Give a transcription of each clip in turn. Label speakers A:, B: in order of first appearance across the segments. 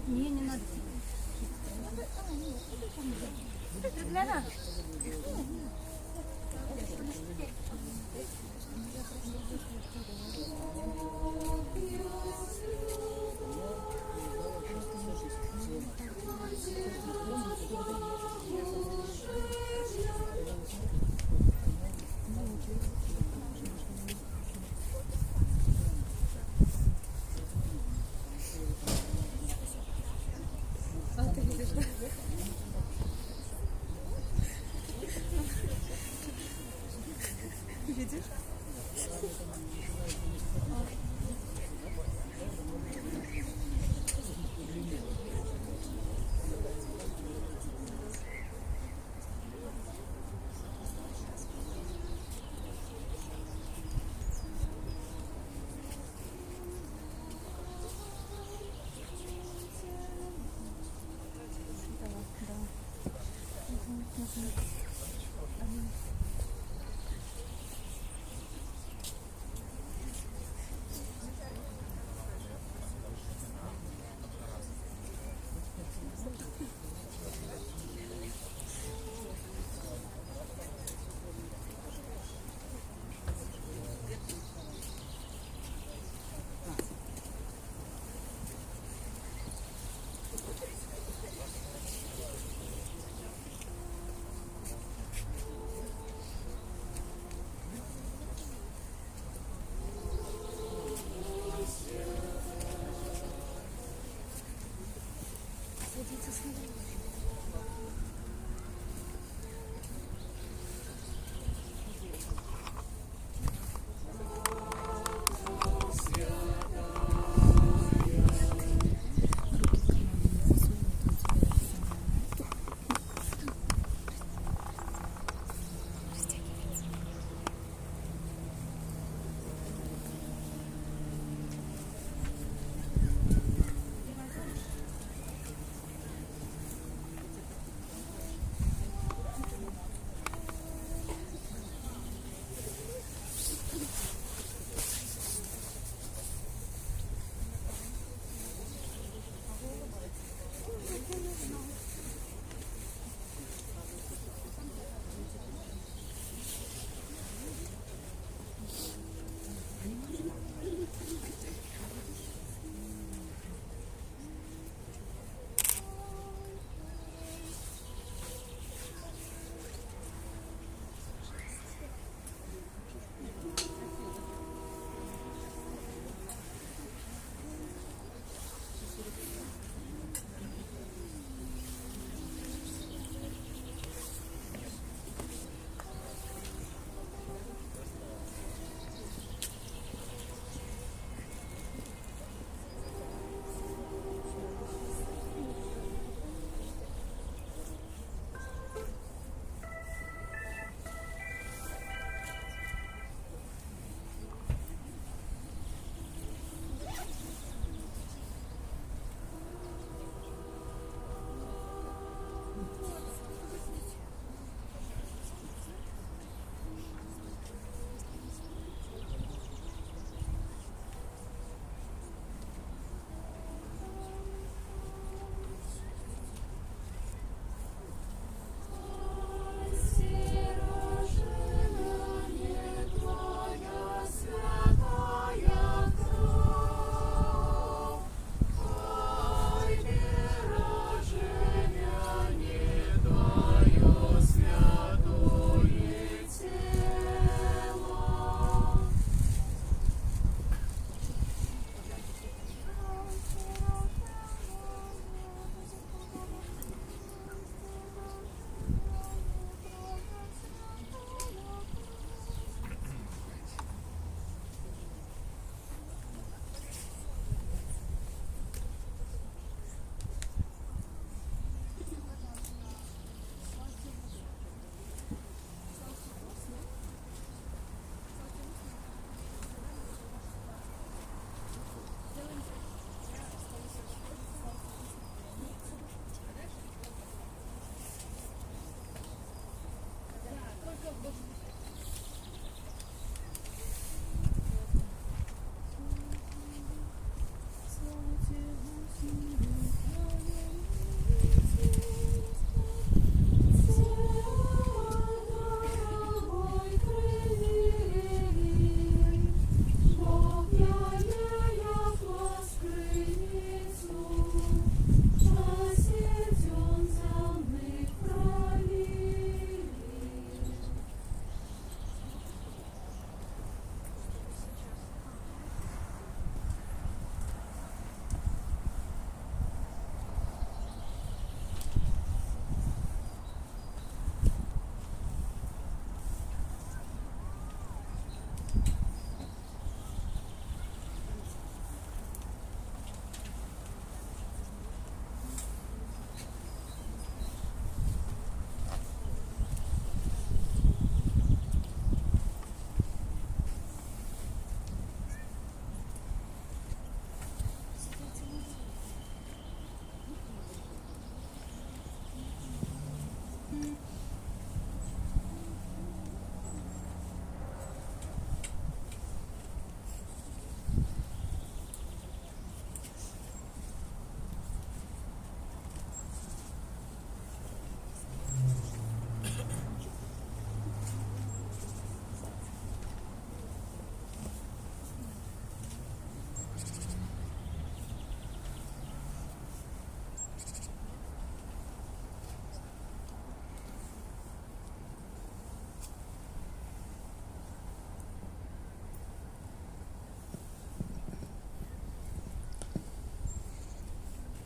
A: Не, не надо. Для нас. Видишь?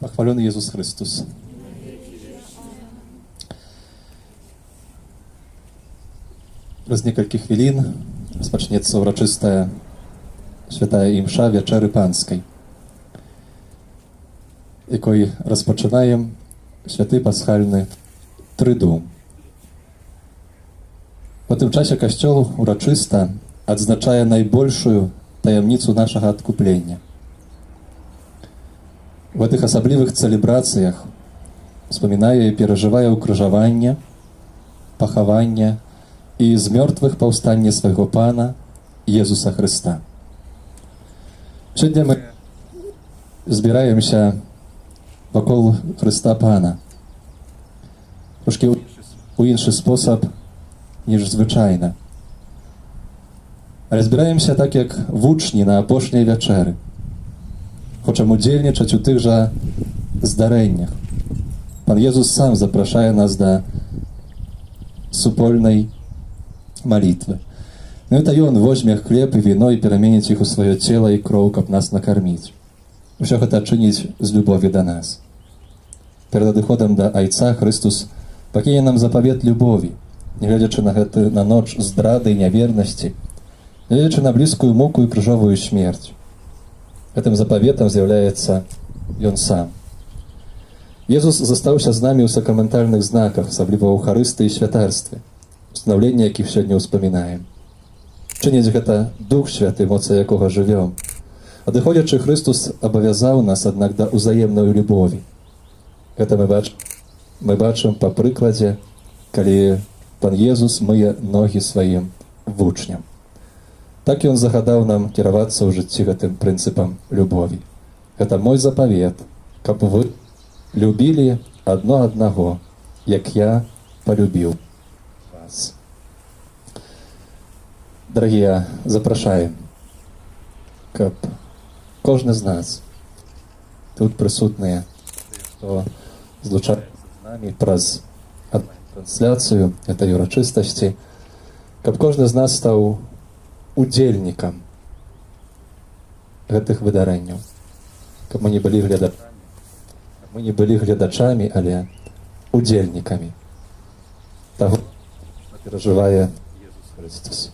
B: Похвален Ісус Христос. Праз некалькі хвілін розпочнеться урочиста святая імша Вечери Панської, якої розпочинаємо святий пасхальний тридум. В тым часе Касцёл урачыста адзначае найбольшую таямніцу нашага адкуплення. В гэтых асаблівых цэлебрацыях успамінае і перажывае ўкрыжаванне, пахаванне і з мёртвых паўстанне свайго Пана Езуса Хрыста. Сёння мы збіраемся вакол Хрыста Пана. Трошкі у іншы спосаб, ніж звычайна. Але збіраемся так, як вучні на апошняй вячэры. Хочам удзельнічаць у тых жа здарэннях. Пан Езус сам запрашае нас да супольнай малітвы. Ну это Ён возьме хлеб і віно і пераменіць іх у сваё цела і кроў, каб нас накарміць. Усё гэта чыніць з любові да нас. Перад адыходам да Айца Хрыстус пакіне нам запавет любові, нягледзячы на ноч здрады і нявернасці, нягледзячы на блізкую муку і крыжовую смерць. Гэтым запаветам з'яўляецца Ён сам. Езус застаўся з намі ў сакраментальных знаках, асабліва ў Эўхарыстыі і святарстве, устанаўленне якіх сёння ўспамінаем. Чыніць гэта Дух Святы, моцай якога жывём. Адыходзячы Хрыстус абавязаў нас, аднак, да ўзаемнай любові. Гэта мы бачым па прыкладзе, калі Пан Езус мые ногі сваім вучням. Так Ён загадаў нам кіравацца ў жыцці гэтым прынцыпам любові. Гэта мой запавет, каб вы любілі адно аднаго, як я полюбіў вас. Дарагія, запрашаем, каб кожны з нас, тут прысутныя, хто злучаецца з намі праз трансляцыю этой урачыстасці, каб кожны з нас стаў удзельнікам гэтых выдарэнняў, каб мы не былі гледачамі, але удзельнікамі таго, што перажывае Езус Христос.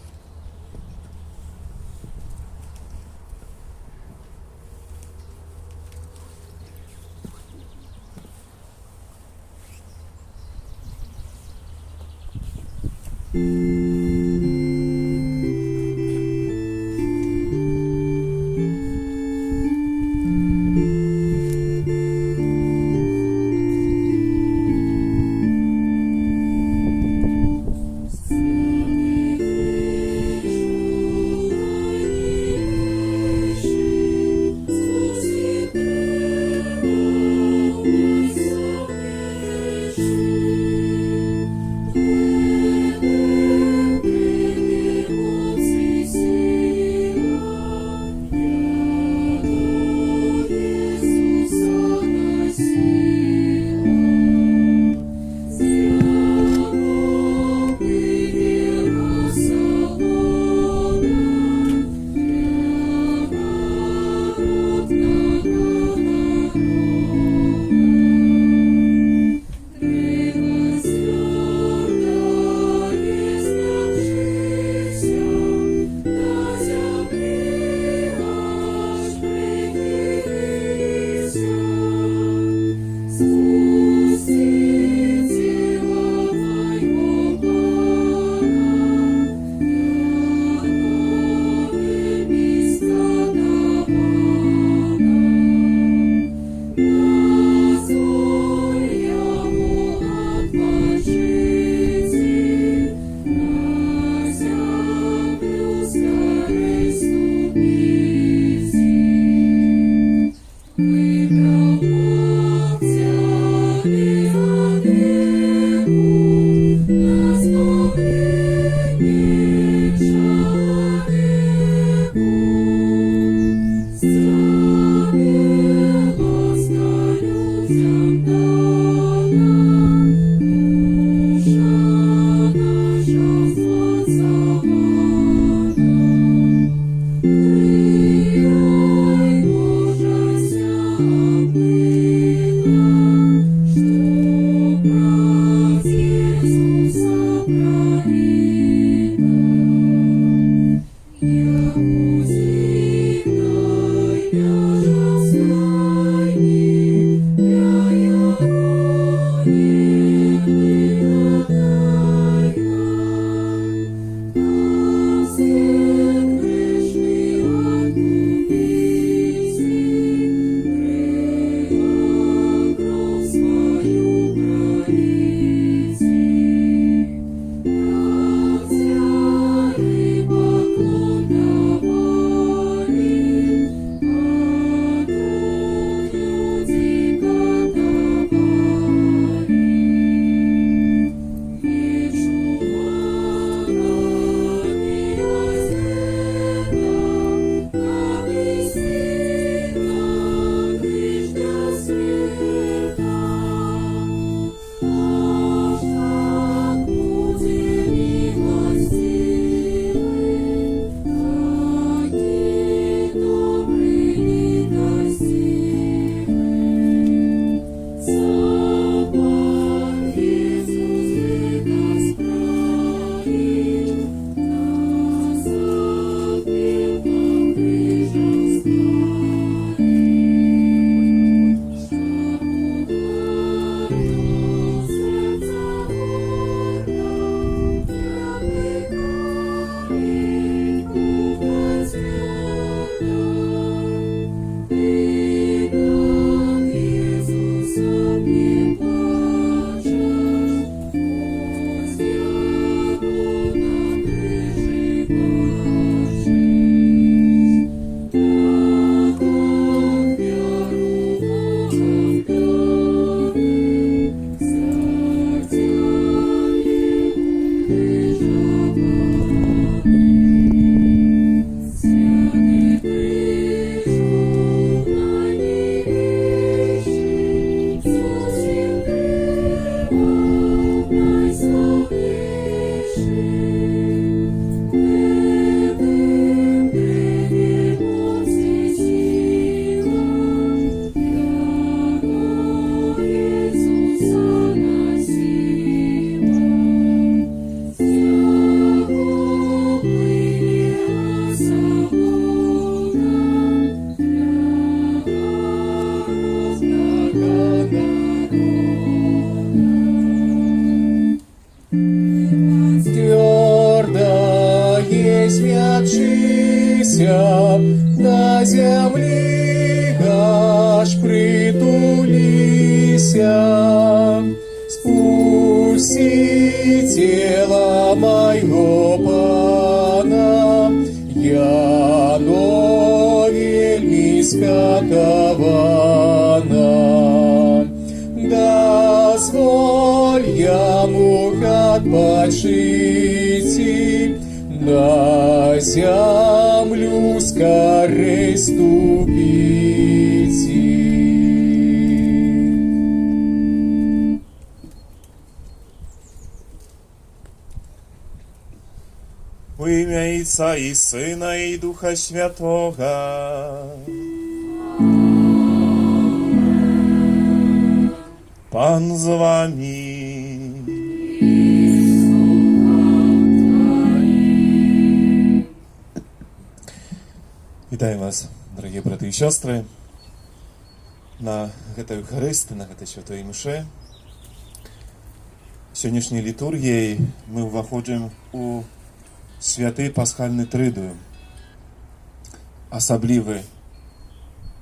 B: Спасителя моего Пана, яно вельми скатована. Дозволь ему отпочити, на землю скорей ступите.
C: Во имя Отца и Сына и Духа Святого. Пан з вами. Вітаю вас, дорогие браты и сестры, на гэтай Евхарысты, на гэтай святой мшы. Сённяшняй літургіяй мы ўваходзім у святы пасхальны трыдуем. Асаблівы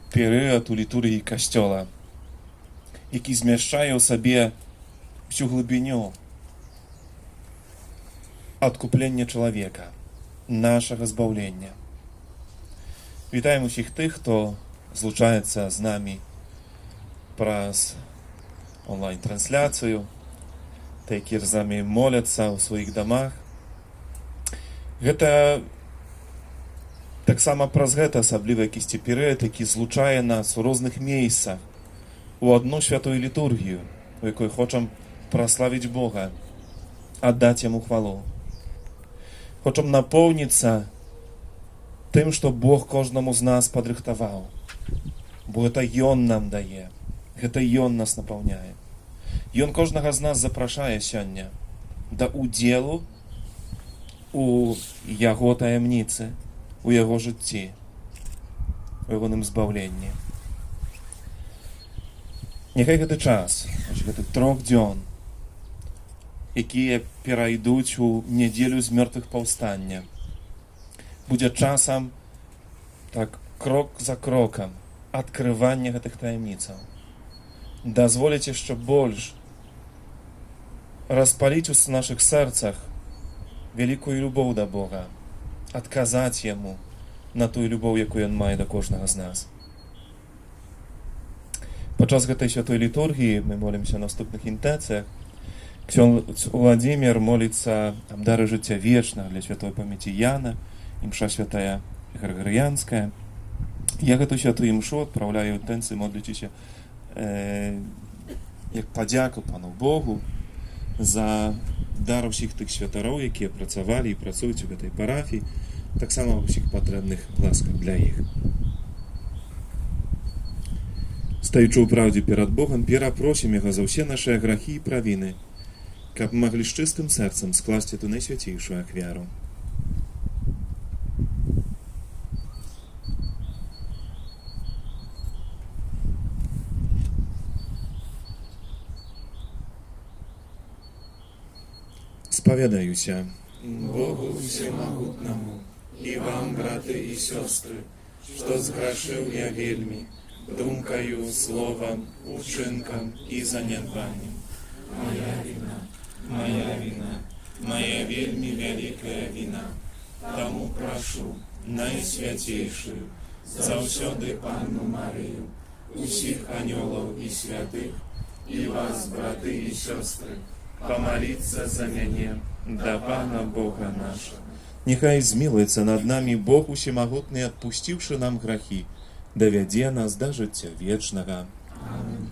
C: перыяд у літургіі касцёла, які змяшчае ў сабе всю глыбіню адкуплення чалавека, нашага збаўлення. Вітаем усіх тых, хто злучаецца з намі праз онлайн-трансляцыю, які з намі моляцца ў сваіх дамах. Гэта таксама праз гэта асаблівы якісьці перыяд, які злучае нас у розных месцах у одну святую літургію, у якой хочам праславіць Бога, аддаць Яму хвалу. Хочам напоўніцца тым, што Бог кожнаму з нас падрыхтаваў. Бо гэта Ён нам дае, гэта Ён нас напаўняе. Ён кожнага з нас запрашае сёння да удзелу у Яго таямніцы, у Яго жыцці, у Ягоным збаўленні. Няхай гэты час, гэты 3 дзён, якія перайдуць у нядзелю з мёртвых паўстання, будзе часам, так, крок за крокам, адкрывання гэтых таямніцаў. Дазволіць яшчэ больш распаліць у нашых сэрцах вялікую любоў да Бога, адказаць Яму на тую любоў, якую Ён мае да кожнага з нас. Падчас гэтай святой літургіі мы молімся ў наступных інтэнцыях. Ксёндз Владзімір моліцца аб дары жыцця вечнага для святой памяці Яна, імша святая Грыгарыянская. Я гэту святую імшу адпраўляю ў інтэнцыі, модлячыся як падзяку Пану Богу за дар усіх тых святароў, якія працавалі і працуюць у гэтай парафіі, таксама ўсіх патрэбных ласках для іх. Стаючы ў праўдзе перад Богам, перапросім Яго за ўсе нашыя грахі і правіны, каб маглі з чыстым сэрцам скласці ту найсвяцейшую ахвяру. Спавядаюся Богу Всемагутнаму і вам, браты і сёстры, што зграшыў я вельмі думкаю, словам, учынкам і занядбаннем. Моя віна, моя вельмі вялікая віна. Таму прашу найсвяцейшую, заўсёды Панну Марыю, усіх анёлаў і святых, і вас, браты і сёстры, помолиться за мяне да Пана Бога нашего. Нехай змілуецца над намі Бог усемагутны, адпусціўшы нам грахі, давядзе нас да жыцця вечнага. Амин.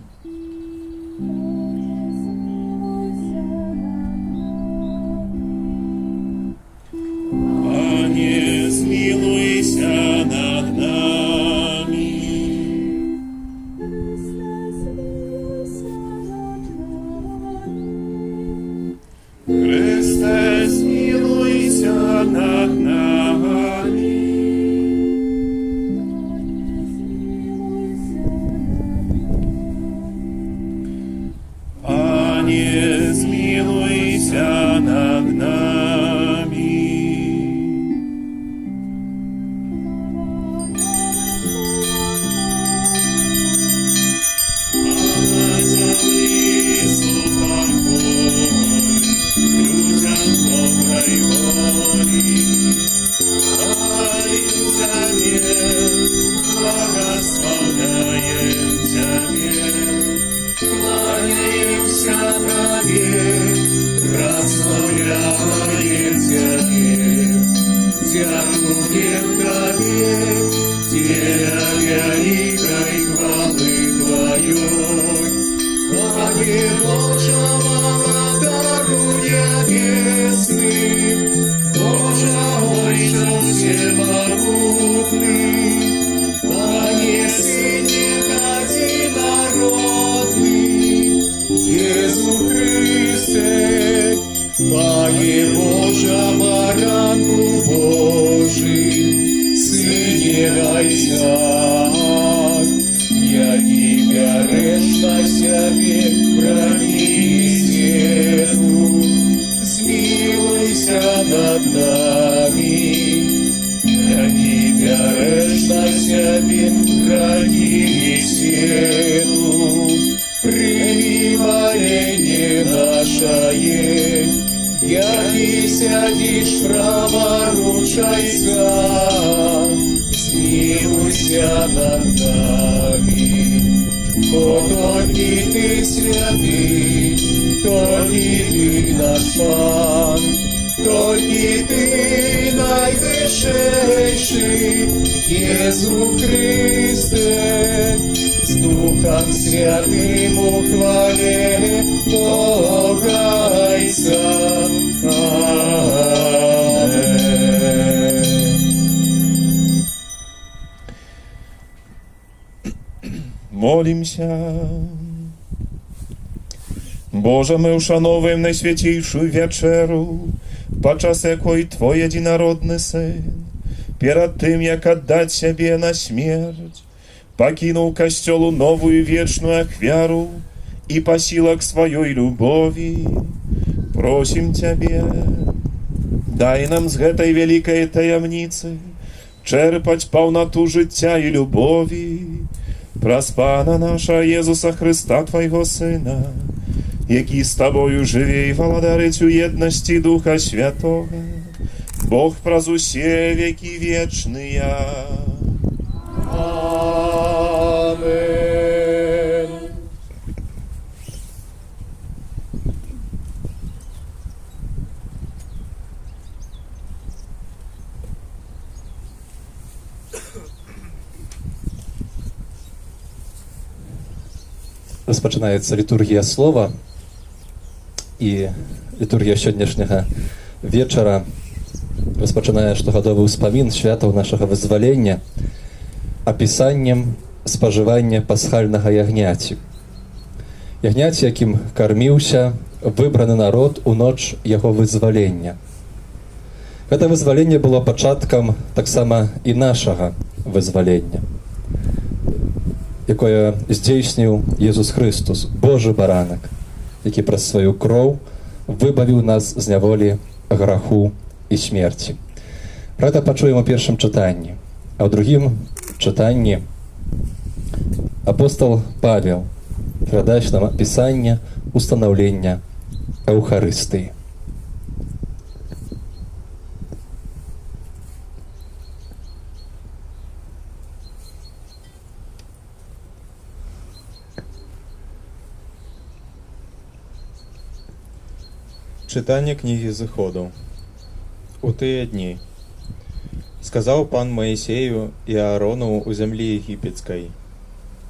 C: Пане, змілуйся над нами. Христе, змілуйся над нами. Пане, змілуйся над нами. А на землі супокой.
D: кланяемся Тебе, прославляем Тебе, дякуем Тебе, Теля великой хвалы Твоей. Боже, Боже, даруя небесный, Боже, Отче всемогутный, понеси единородный, Иисус Христе, Пае Божа, баранку Божий, Сыне Райся, Тебя режь на себе, пронесету, смилуйся над нами. Я Тебя режь на себе, пронесету, прими моление наше, яки сядешь праворучайся, смилуйся над нами. О, только Ты святый, только Ты наш Пан, только Ты найвышейший, Иисус Христе, с Духом Святым ухвале Богайся. Аминь.
C: Молимся. Боже, ми ушановуємо найсвятійшу вечеру, подчас якої Твой єдинородний Син, перед тим, як отдать себе на смерть, покинул костелу новую вечную ахвяру и по силах своей любови просим Тебе, дай нам з гэтай великой таямницы черпать полноту життя и любови праз Пана наша Єзуса Христа, Твоего Сына, який з Тобою живе и владарить у єдності Духа Святого, Бог праз усе веки вечные.
D: Аминь.
B: Розпочинається літургія слова, і літургія сьогоднішнього вечора розпочинає штогадовий успамін святого нашого визволення описанням споживання пасхального ягняці. Ягняці, яким корміўся выбраны народ у ноч яго вызвалення. Гэта вызваленне было пачаткам таксама і нашага вызвалення, якое здзейсніў Езус Христус, Божы баранак, які праз сваю кроў выбавіў нас з няволі, граху і смерці. Пра гэта пачуем у першым чытанні, а ў другім чытанні апостол Павел перадасць нам апісанне устанаўлення Эўхарыстыі.
E: Чытанне кнігі Зыходу. У тыя дні сказаў пан Маісею і Аарону ў зямлі егіпецкай: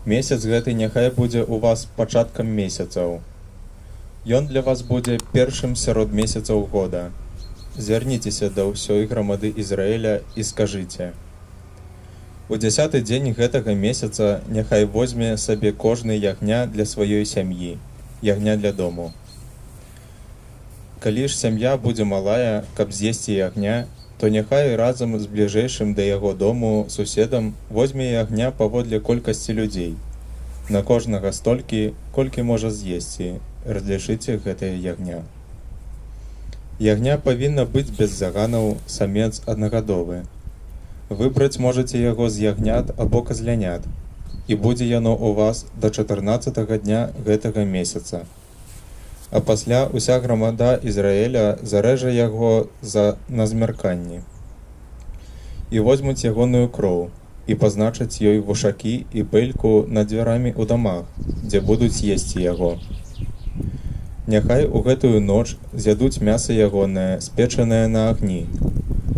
E: месяц гэты няхай будзе ў вас пачаткам месяцаў. Ён для вас будзе першым сярод месяцаў года. Звярніцеся да ўсёй грамады Ізраіля і скажыце: у 10-й дзень гэтага месяца няхай возьме сабе кожны ягня для сваёй сям'і, ягня для дому. Калі ж сям'я будзе малая, каб з'есці ягня, то няхай разам з бліжэйшым да яго дому суседам возьме ягня паводле колькасці людзей. На кожнага столькі, колькі можа з'есці, разлічыце гэтае ягня. Ягня павінна быць без заганаў, самец аднагадовы. Выбраць можаце яго з ягнят або казлянят, і будзе яно ў вас да 14-го дня гэтага месяца. А пасля уся грамада Ізраіля зарэжа яго на змярканні. І возьмуць ягоную кроў, і пазначаць ёй вушакі і пыльку над дзвярамі ў дамах, дзе будуць есці яго. Няхай у гэтую ноч з'ядуць мяса ягонае, спечанае на агні.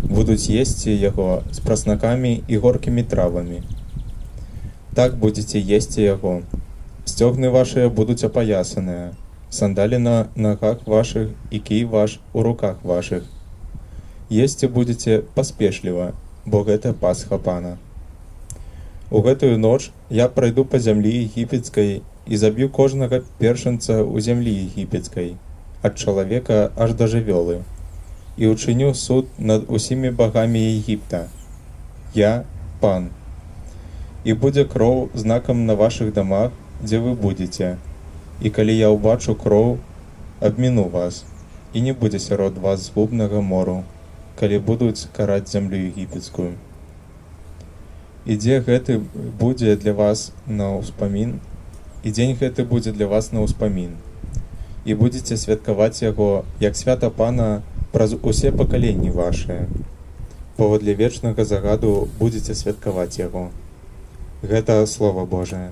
E: Будуць есці яго з праснакамі і горкімі травамі. Так будзеце есці яго. Сцёгны вашыя будуць апаясаныя, сандалі на нагах вашых і кій ваш у руках вашых. Есці будзеце паспешліва, бо гэта Пасха Пана. У гэтую ноч я прайду па зямлі егіпецкай і заб'ю кожнага першынца ў зямлі егіпецкай, ад чалавека аж да жывёлы, і ўчыню суд над усімі багамі Егіпта. Я Пан. І будзе кроў знакам на вашых дамах, дзе вы будзеце, і калі я ўбачу кроў, абміну вас, і не будзе сярод вас згубнага мору, калі будуць караць зямлю егіпецкую. І дзе гэты будзе для вас на ўспамін, і дзень гэты будзе для вас на ўспамін. І будзеце святкаваць яго, як свята Пана, праз усе пакаленні вашыя. Паводле вечнага загаду будзеце святкаваць яго. Гэта Слова Божае.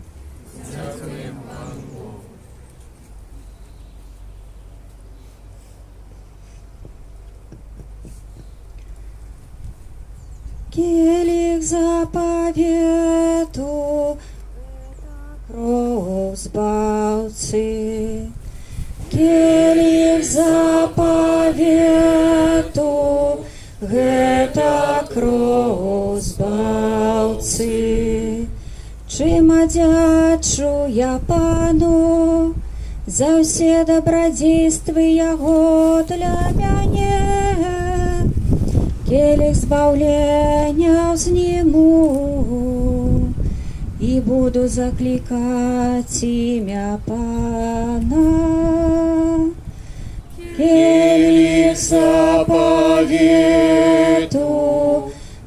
A: Келих заповету, кроў збаўцы. Келих заповету, гэта кроў збаўцы. Чым адзячу я Пану за ўсе дабрадзействы яго для мяне. Келих збаўлення ўзніму і буду заклікаць імя Пана. Келих заповету,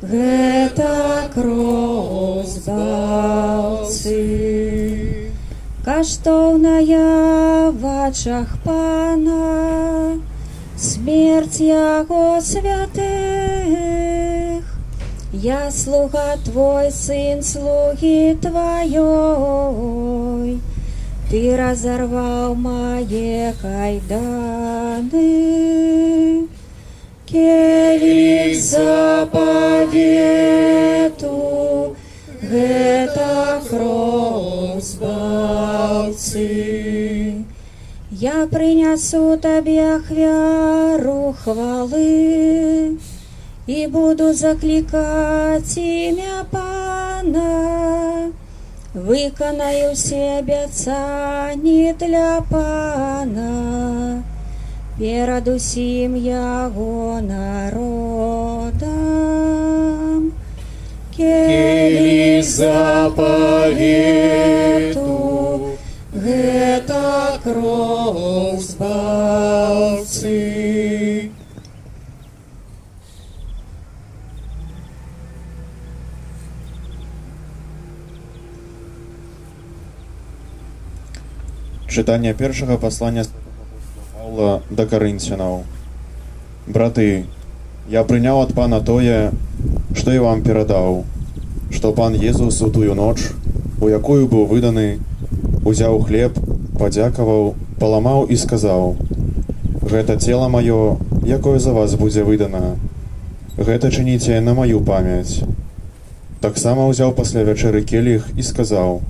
A: гэта кроў збаўцы. Каштоўная в вачах Пана смерць яго святых. Я слуга твой, сын слугі тваёй, ты разорваў мае кайданы. Келих заповету, гэта кроў збаўцы. Я прынясу табе ахвяру хвалы і буду заклікаць імя Пана. Выканаю ўсе абяцанні для Пана перад усім яго народам.
D: Келих заповету, гэта кроў збаўцы.
F: Чытанне першага паслання Паўла да Карынцянаў. Браты, я прыняў ад Пана тое, што і вам перадаў, што Пан Езус у тую ноч, у якую быў выданы, узяў хлеб, падзякаваў, паламаў і сказаў: «Гэта цела маё, якое за вас будзе выдана. Гэта чыніце на маю памяць». Таксама ўзяў пасля вячэры келіх і сказаў: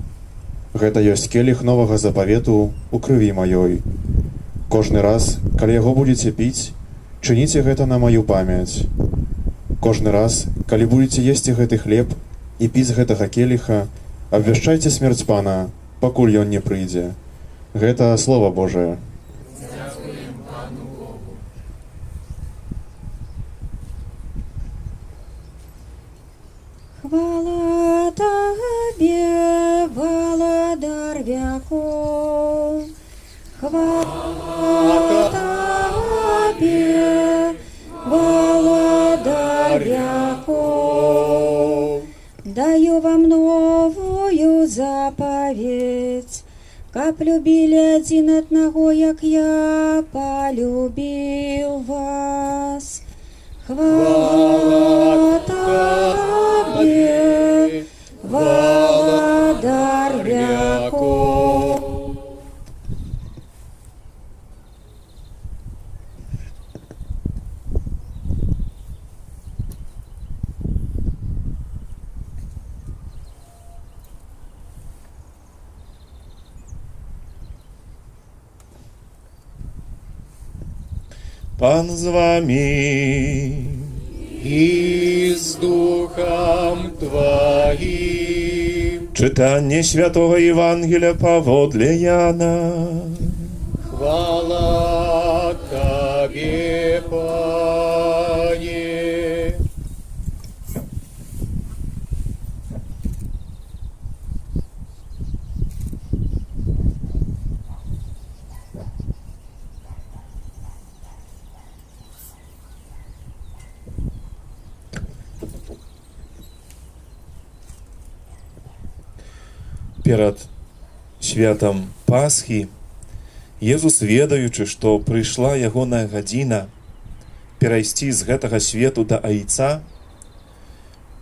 F: «Гэта ёсць келіх новага запавету у крыві маёй. Кожны раз, калі яго будзеце піць, чыніце гэта на маю памяць. Кожны раз, калі будзеце есці гэты хлеб і піць гэтага келіха, абвяшчайце смерць Пана, пакуль ён не прыйдзе». Гэта Слова Божае.
A: Хвала Табе, Валадар веков. Хвала Табе, Валадар веков. Даю вам новую заповедь, каб любили один одного, як я полюбил вас. Хвала Табе, Валадар веков.
C: Пан з вами.
D: И с Духом Твоим.
C: Читання Святого Євангелія паводле Яна.
D: Хвала Тебе, Пане.
C: Перад святам Пасхі Езус, ведаючы, што прыйшла ягоная гадзіна перайсці з гэтага свету да Айца,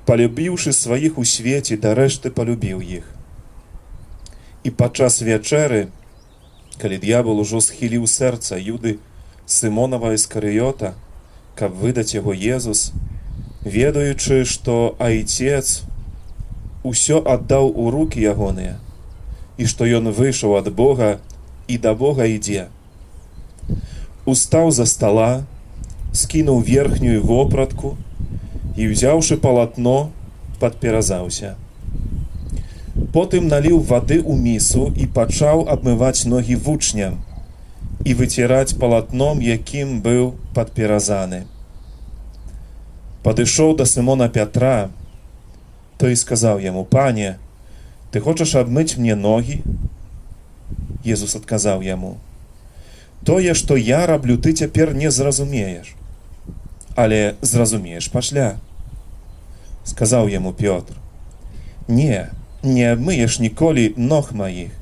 C: палюбіўшы сваіх у свеце, да рэшты палюбіў іх. І падчас вячэры, калі д'ябал ужо схіліў сэрца Юды Сымонава Іскарыёта, каб выдаць яго, Езус, ведаючы, што Айцец усё аддаў у рукі ягоныя, і што ён выйшаў ад Бога і да Бога ідзе, устаў за стала, скінуў верхнюю вопратку і, ўзяўшы палатно, падперазаўся. Потым наліў вады ў місу і пачаў абмываць ногі вучням і выціраць палатном, якім быў падперазаны. Падышоў да Сымона Пятра, той сказаў яму: «Пане, ты хочаш абмыць мне ногі?» Езус адказаў яму: «Тое, што я раблю, ты цяпер не зразумееш, але зразумееш пасля». Сказаў яму Пётр: «Не, не абмыеш ніколі ног маіх».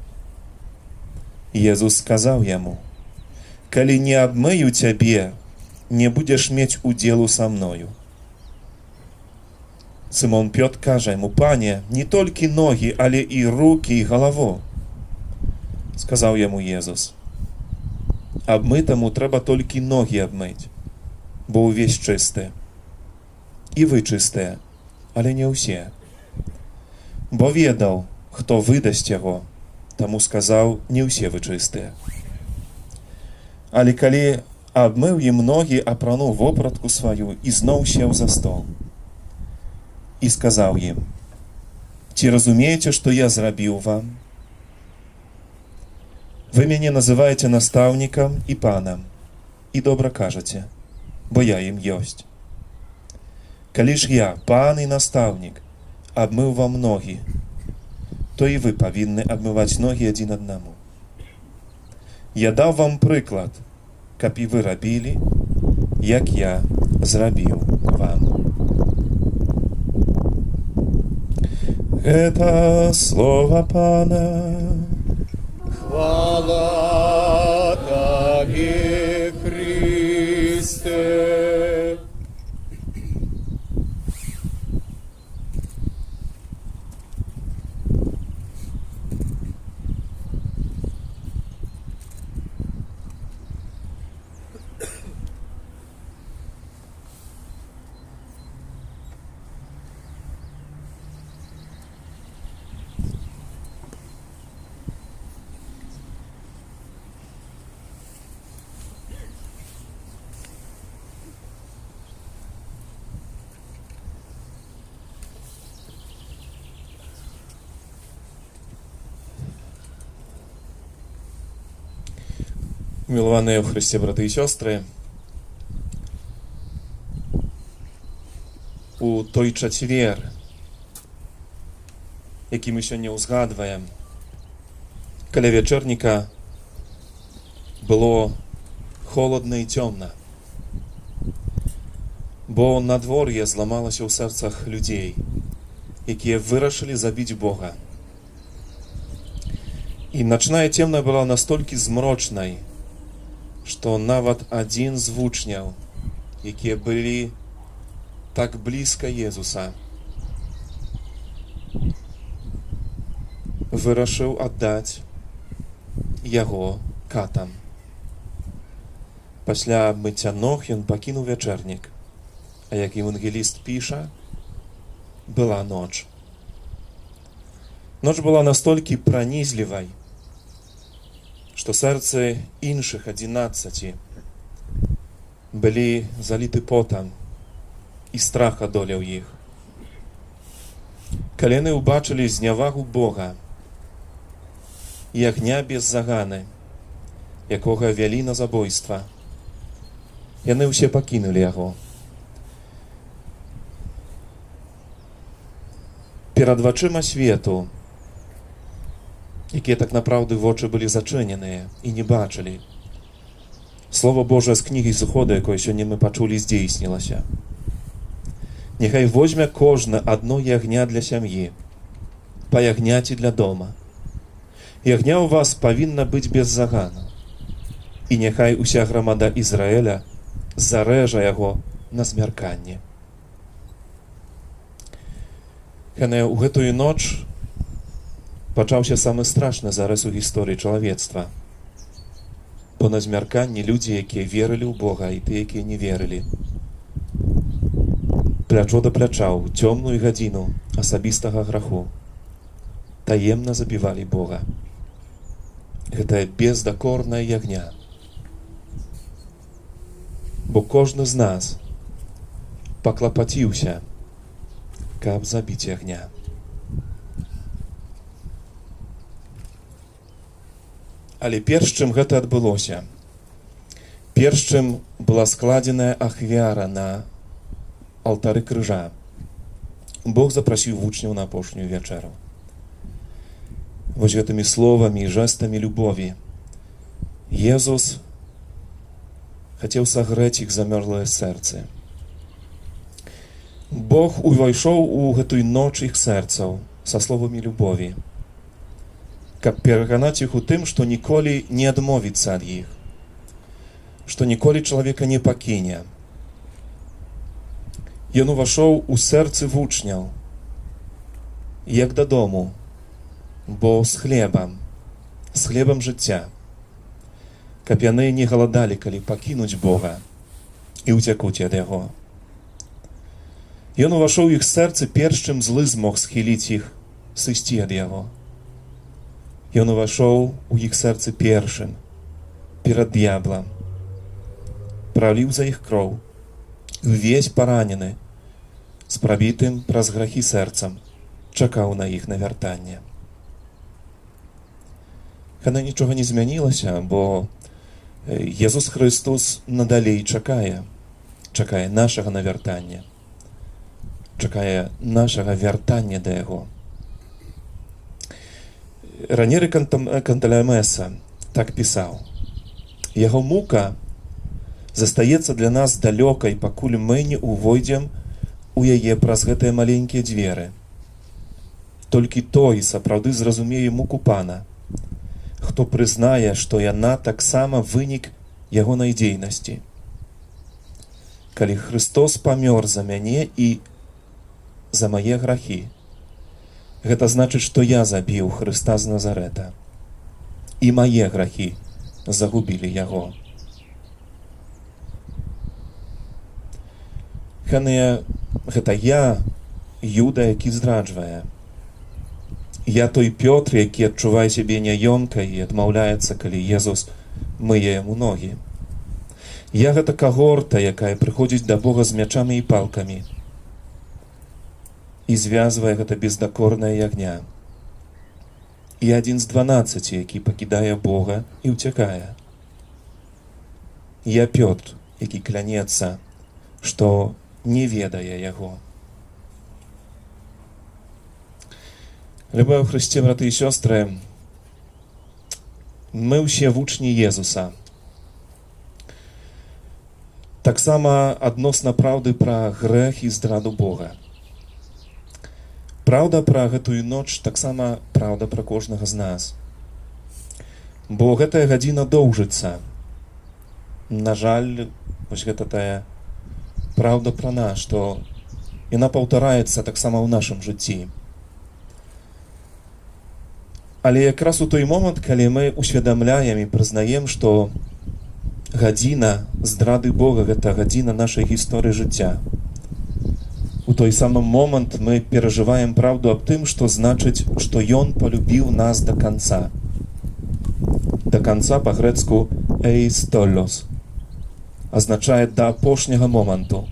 C: Езус сказаў яму: «Калі не абмыю цябе, не будзеш мець удзелу са мною». Сымон Пётр кажа яму: «Пане, не толькі ногі, але і рукі, і галаву». Сказаў яму Езус: «Абмытаму трэба толькі ногі абмыць, бо ўвесь чысты. І вы чыстыя, але не ўсе. Бо ведаў, хто выдасць яго, таму сказаў: не ўсе вы чыстыя». Але калі абмыў ім ногі, апрануў вопратку сваю і зноў сеў за стол. І сказаў ім: «Ці разумееце, што я зрабіў вам? Вы мяне называеце настаўнікам і панам, і добра кажаце, бо я ім ёсць. Калі ж я, пан і настаўнік, абмыў вам ногі, то і вы павінны абмываць ногі адзін аднаму. Я даў вам прыклад, каб і вы рабілі, як я зрабіў вам». Гэта слова Пана.
D: Хвала Тебе, Христе.
C: Мілаваныя ў Хрысце браты і сёстры, у той чацвер, які мы сёння ўзгадваем, каля вячэрніка было холодна і цёмна, бо надвор'е зламалася ў сэрцах людзей, якія вырашылі забіць Бога. І начная цемна была настолькі змрочнай, што нават адзін з вучняў, якія былі так блізка Езуса, вырашыў аддаць яго катам. Пасля абмыцця ног ён пакінуў вячэрнік, а як евангеліст піша, была ноч. Ноч была настолькі пранізлівай, што сэрцы іншых 11 былі заліты потам, і страх адолеў іх. Калі яны ўбачылі знявагу Бога і агня без заганы, якога вялі на забойства, яны ўсе пакінулі яго. Перад вачыма свету, якія так напраўду вочы былі зачыненыя і не бачылі, Слово Божае з кнігі Зыхода, якое сёння мы пачулі, здзейснілася. Няхай возьме кожны адно ягня для сям'і, па ягняці для дома. Ягня ў вас павінна быць без загану. І няхай уся грамада Ізраэля зарэжа яго на змярканне. Хане, у гэтую ноч пачаўся самы страшны зарыс у гісторыі чалавецтва. Бо на змярканні людзі, якія верылі ў Бога, і тыя, якія не верылі, плячо да пляча ў цёмную гадзіну асабістага граху таемна забівалі Бога. Гэта бездакорная ягня. Бо кожны з нас паклапаціўся, каб забіць ягня. Але перш чым гэта адбылося, перш чым была складзеная ахвяра на алтары крыжа, Бог запрасіў вучняў на апошнюю вячэру. Вось гэтымі словамі і жэстамі любові Езус хацеў сагрэць іх замёрлыя сэрцы. Бог увайшоў у гэтую ноч іх сэрцаў са словамі любові, каб пераканаць іх у тым, што ніколі не адмовіцца ад іх, што ніколі чалавека не пакіне. Ён увайшоў у сэрцы вучняў, як дадому, бо з хлебам жыцця, каб яны не галадалі, калі пакінуць Бога і ўцякуць ад яго. Ён увайшоў у іх сэрцы перш чым злы змог схіліць іх, сысці ад яго. Ён увайшоў у іх сэрцы першым, перад д'яблам, праліў за іх кроў, увесь паранены, з прабітым праз грахі сэрцам, чакаў на іх навяртанне. Хана нічога не змянілася, бо Езус Христос надалей чакае нашага навяртання, чакае нашага вяртання да яго. Ранеры Канталямеса так пісаў: яго мука застаецца для нас далёкай, пакуль мы не ўвойдзем у яе праз гэтыя маленькія дзверы. Толькі той сапраўды зразумее муку Пана, хто прызнае, што яна таксама вынік ягонай дзейнасці. Калі Христос памёр за мяне і за мае грахі, гэта значыць, што я забіў Хрыста з Назарэта, і мае грахі загубілі яго. Хане, гэта я, Юда, які здраджвае. Я той Пётр, які адчувае сябе няёмкай і адмаўляецца, калі Езус мые яму ногі. Я гэта кагорта, якая прыходзіць да Бога з мячамі і палкамі і звязвае гэта бездакорная ягня. І адзін з 12, які пакідае Бога і ўцякае. Я Пётр, які клянецца, што не ведае яго. Любыя ў Хрысце, браты і сёстры, мы ўсе вучні Езуса. Таксама адносна праўды пра грэх і здраду Бога. Праўда пра гэтую ноч таксама праўда пра кожнага з нас. Бо гэтая гадзіна доўжыцца. На жаль, вось гэта тая праўда пра нас, што яна паўтараецца таксама ў нашым жыцці. Але якраз у той момант, калі мы усведамляем і прызнаем, што гадзіна здрады Бога — гэта гадзіна нашай гісторыі жыцця, у той самы момант мы перажываем праўду аб тым, што значыць, што Ён полюбіў нас да канца. Да канца па-грэцку «эйстолос». азначае да апошняга моманту,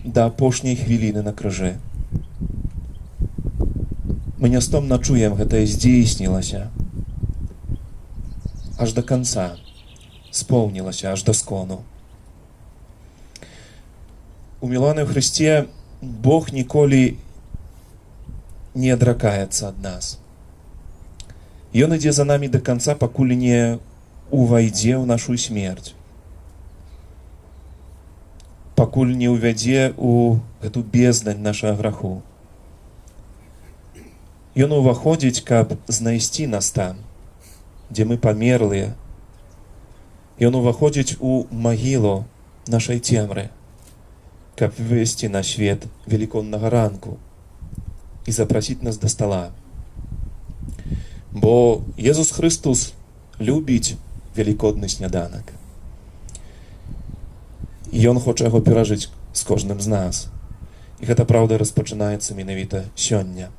C: да апошняй хвіліны на крыжы. Мы нястомна чуем, гэта здзейснілася аж да канца, споўнілася аж да скону. У мілоўным Хрысце Бог ніколі не адракаецца ад нас. Ён ідзе за намі да канца, пакуль не увайдзе ў нашу смерць, пакуль не ўвядзе ў гэту бездань нашага граху. Ён уваходзіць, каб знайсці нас там, дзе мы памерлыя. Ён уваходзіць у магілу нашай цемры, каб вывесці на свет велікоднага ранку і запрасіць нас да стала. Бо Езус Христос любіць велікодны сняданак. І Ён хоча яго перажыць з кожным з нас. І гэта праўда распачынаецца менавіта сёння.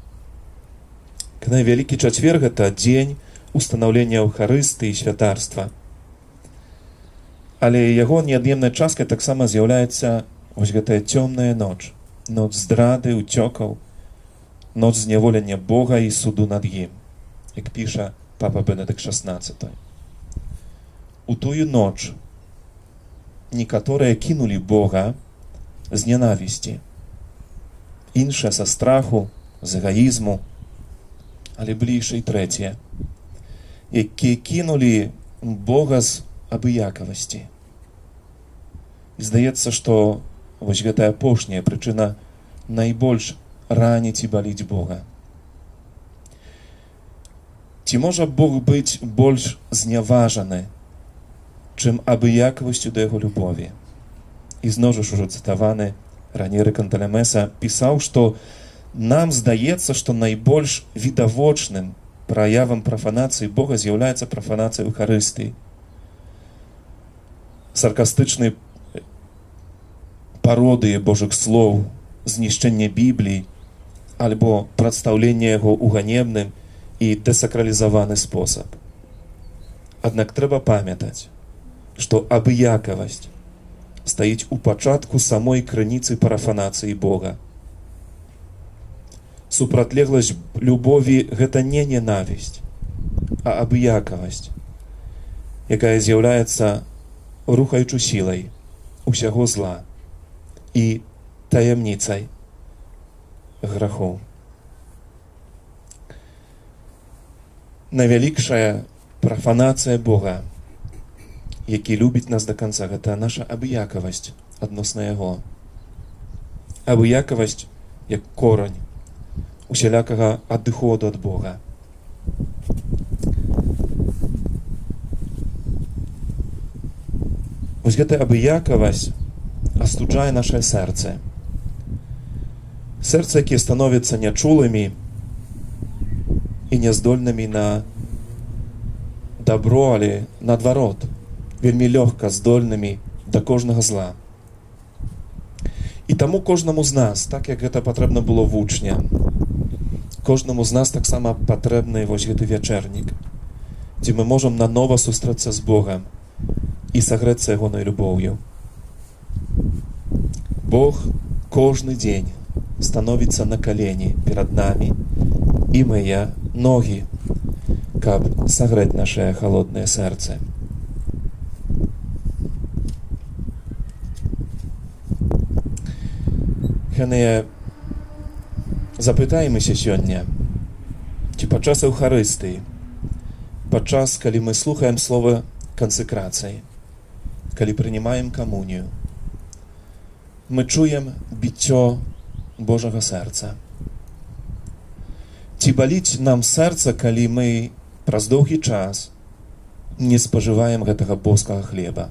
C: Калі Вялікі Чацвер — гэта дзень устанаўлення Еўхарыстыі і святарства. Але яго неад'емнай часткай таксама з'яўляецца вось гэтая цёмная ноч, ноч здрады, уцёкаў, ноч зняволення Бога і суду над ім, як піша папа Бенедыкт XVI. У тую ноч некаторыя кінулі Бога з нянавісці, іншыя са страху, з эгаізму, але бліжэй трэція, якія кінулі Бога з абыякавасці. І здаецца, што вось гэтая апошняя прычына найбольш раніць і баліць Бога. Ці можа Бог быць больш зняважаны, чым абыякавасцю да яго любові? І зноў жа ўжо цытаваны Раньеры Канталямеса пісаў, што нам здаецца, што найбольш відавочным праявам прафанацыі Бога з'яўляецца прафанацыя Еўхарыстыі. Саркастычныя пародыі Божых слоў, знішчэнне Бібліі, альбо прадстаўленне яго ў ганебным і дэсакралізаваны спосаб. Аднак трэба памятаць, што абыякавасць стаіць у пачатку самой крыніцы прафанацыі Бога. Супрацьлегласць любові — гэта не ненавісць, а абыякавасць, якая з'яўляецца рухаючай сілай усяго зла і таямніцай граху. Найвялікшая прафанацыя Бога, які любіць нас да канца, гэта наша абыякавасць адносна яго. Абыякавасць як корань усялякага адыходу ад Бога. Вось гэтая абыякавасць астуджае нашае сэрца. Сэрца, якія становяцца нячулымі і няздольнымі на дабро, але наадварот, вельмі лёгка здольнымі да кожнага зла. І таму кожнаму з нас, так як гэта патрэбна было вучням, кожнаму з нас таксама патрэбны вось гэты вячэрнік, дзе мы можам нанова сустрэцца з Богам і сагрэцца ягонай любоўю. Бог кожны дзень становіцца на калені перад намі і мые ногі, каб сагрэць нашае халоднае сэрцы. Хэныя, запытаемся сёння, ці падчас Еўхарыстыі, падчас, калі мы слухаем слова кансекрацыі, калі прынімаем камунію, мы чуем біццё Божага сэрца. Ці баліць нам сэрца, калі мы праз доўгі час не спажываем гэтага боскага хлеба?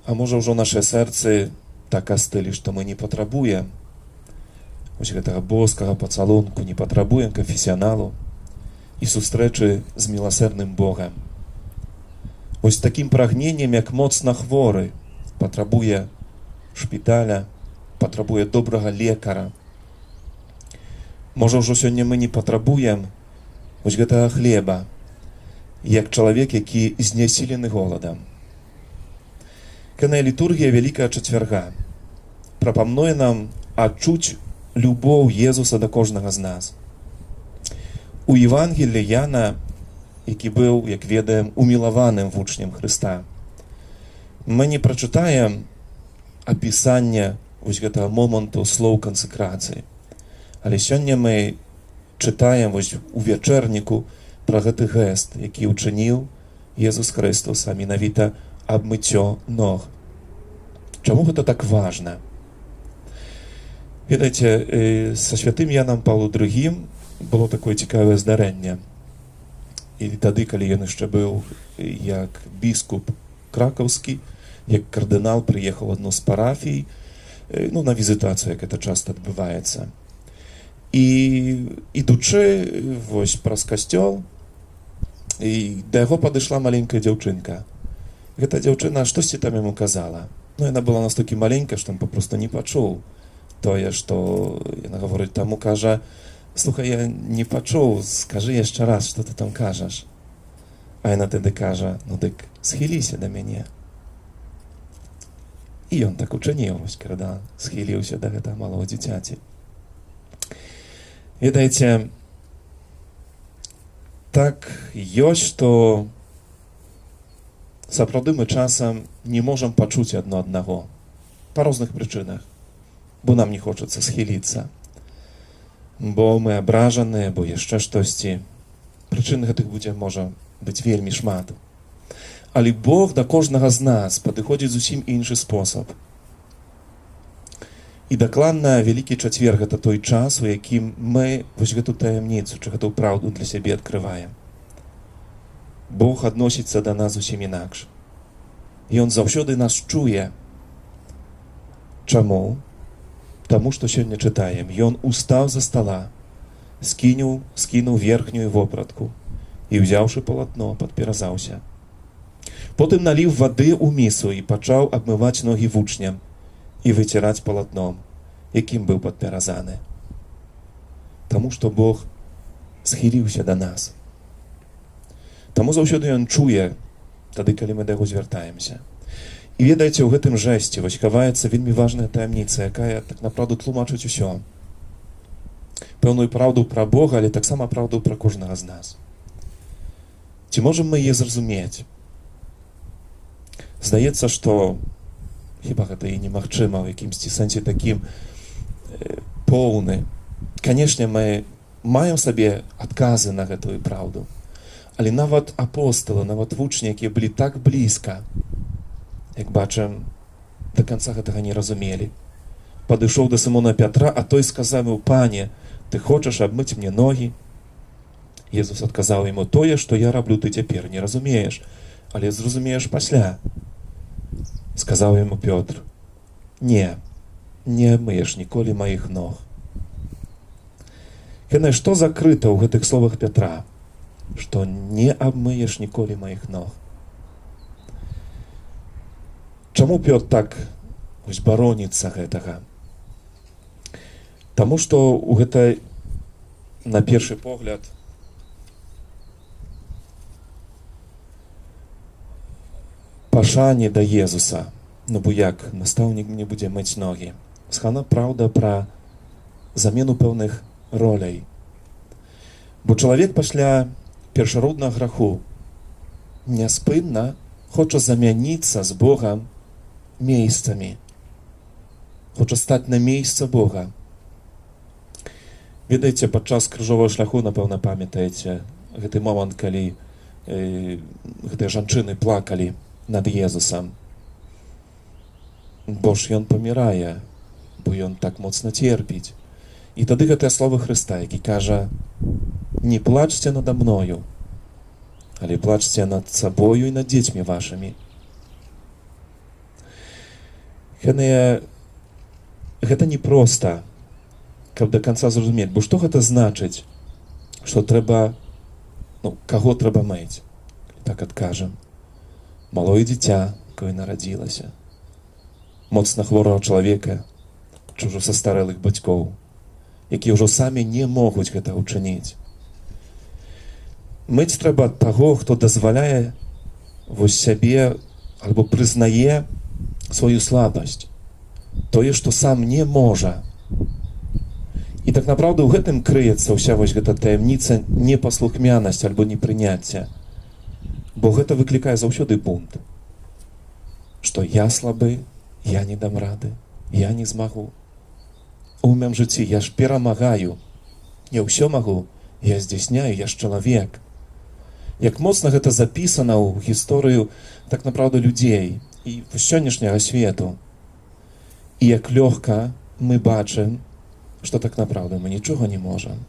C: А можа, ўжо наše сэрцы так астылі, што мы не патрабуем вось гэтага боскага пацалунку, не патрабуем канфесіяналу і сустрэчы з міласэрным Богам. Вось такім прагненнем, як моцна хворы патрабуе шпіталя, патрабуе добрага лекара. Можа, ўжо сёння мы не патрабуем вось гэтага хлеба, як чалавек, які знясілены голадам. Кэнная літургія Вялікага Чацвярга прапануе нам адчуць любоў Езуса да кожнага з нас. У Евангелі Яна, які быў, як ведаем, умілаваным вучнем Хрыста, мы не прачытаем апісанне вось гэтага моманту слоў кансакрацыі. Але сёння мы чытаем вось у вячэрніку пра гэты гест, які ўчыніў Езус Хрыстус, а менавіта абмыццё ног. Чаму гэта так важна? Ведаеце, са святым Янам Паўлу II было такое цікавае здарэнне. І тады, калі ён яшчэ быў як біскуп кракаўскі, як кардынал прыехаў у адну з парафій, на візітацыю, як гэта часта адбываецца. І ідучы вось праз касцёл, да яго падышла маленькая дзяўчынка. Гэта дзяўчына штосьці там яму казала. Яна была настолькі маленькая, што ён папросту не пачуў тое, што яна гаворыць, таму кажа: слухай, я не пачуў, скажы яшчэ раз, што ты там кажаш. А яна тады кажа: ну дык схіліся да мяне. І ён так учыніў, когда схіліўся да гэтага малого дзіцяці. Ведаеце, так ёсць, што сапраўды мы часам не можам пачуць адно аднаго па розных прычынах, бо нам не хочацца схіліцца, бо мы абражаныя, бо яшчэ штосьці. Прычын гэтых будзе, можа быць, вельмі шмат. Але Бог да кожнага з нас падыходзіць зусім іншы спосаб. І дакладна Вялікі Чацвер — гэта той час, у якім мы вось гэту таямніцу, чи гэту праўду для сябе адкрываем. Бог адносіцца да нас зусім інакш. І Ён заўсёды нас чуе. Чаму? Таму што сёння чытаем: Ён устаў за стала, скінуў верхнюю вопратку і, узяўшы палатно, падперазаўся. Потым наліў вады ў місу і пачаў абмываць ногі вучням і выціраць палатном, якім быў падперазаны. Таму што Бог схіліўся да нас. Таму заўсёды Ён чуе тады, калі мы да яго звяртаемся. І ведаеце, у гэтым жэсце вось хаваецца вельмі важная таямніца, якая так напраўду тлумачыць усё. Пэўную праўду пра Бога, але таксама праўду пра кожнага з нас. Ці можам мы яе зразумець? Здаецца, што хіба гэта і немагчыма ў якімсьці сэнсе такім поўны. Канешне, мы маем сабе адказы на гэтую праўду. Але нават апосталы, нават вучні, якія былі так блізка, як бачым, да канца гэтага не разумелі. Падышоў да Сымона Пятра, а той сказаў ему: «Пане, ты хочаш абмыць мне ногі?» Езус адказаў яму: «Тое, што я раблю, ты цяпер не разумееш, але зразумееш пасля». Сказаў яму Пётр: «Не абмыеш ніколі маіх ног». Яна што закрыта ў гэтых словах Пятра? Што не абмыеш ніколі маіх ног. Чаму Пётр так бароніцца гэтага? Таму што ў гэта, на першы погляд, пашане да Езуса. Ну бо як настаўнік мне будзе мыць ногі? Схана праўда пра замену пэўных роляй. Бо чалавек пасля першароднага граху няспынна хоча замяніцца з Богам месцамі. Хоча стаць на месца Бога. Ведаеце, падчас крыжовага шляху, напэўна, памятаеце гэты момант, калі гэтыя жанчыны плакалі над Езусам. Бо ж ён памірае, бо ён так моцна церпіць. І тады гэтыя словы Хрыста, які кажа: «Не плачце нада мною, але плачце над сабою і над дзецьмі вашымі». Гэта не проста, каб да канца зразумець, бо што гэта значыць, што трэба, каго трэба мыць, так адкажам. Малое дзіця, якое нарадзілася, моцна хворага чалавека, ці ўжо састарэлых бацькоў, якія ўжо самі не могуць гэта ўчыніць. Мыць трэба ад таго, хто дазваляе вось сябе альбо прызнае сваю слабасць, тое, што сам не можа. І так направду ў гэтым крыецца ўся вось гэта таямніца непаслухмянасць альбо непрыняцця. Бо гэта выклікае заўсёды бунт. Што я слабы, я не дам рады, я не змагу. У маім жыцці я ж перамагаю. Не ўсё магу, я здзяйсняю, я ж чалавек. Як моцна гэта запісана ў гісторыю так направду людзей і сённяшняга свету. І як лёгка мы бачым, што так направду мы нічога не можам.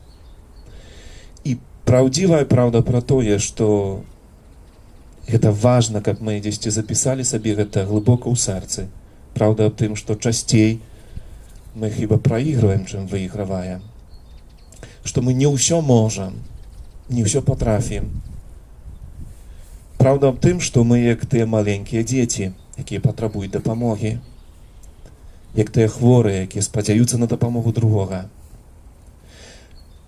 C: І праўдзівая праўда пра тое, што гэта важна, каб мы дзесьці запісалі сабе гэта глыбока ў сэрцы. Праўда аб тым, што часцей мы хіба праігрываем, чым выйграваем. Што мы не ўсё можам, не ўсё патрафім. Праўда аб тым, што мы як тыя маленькія дзеці, якія патрабуюць дапамогі, як тыя хворыя, якія спадзяюцца на дапамогу другога.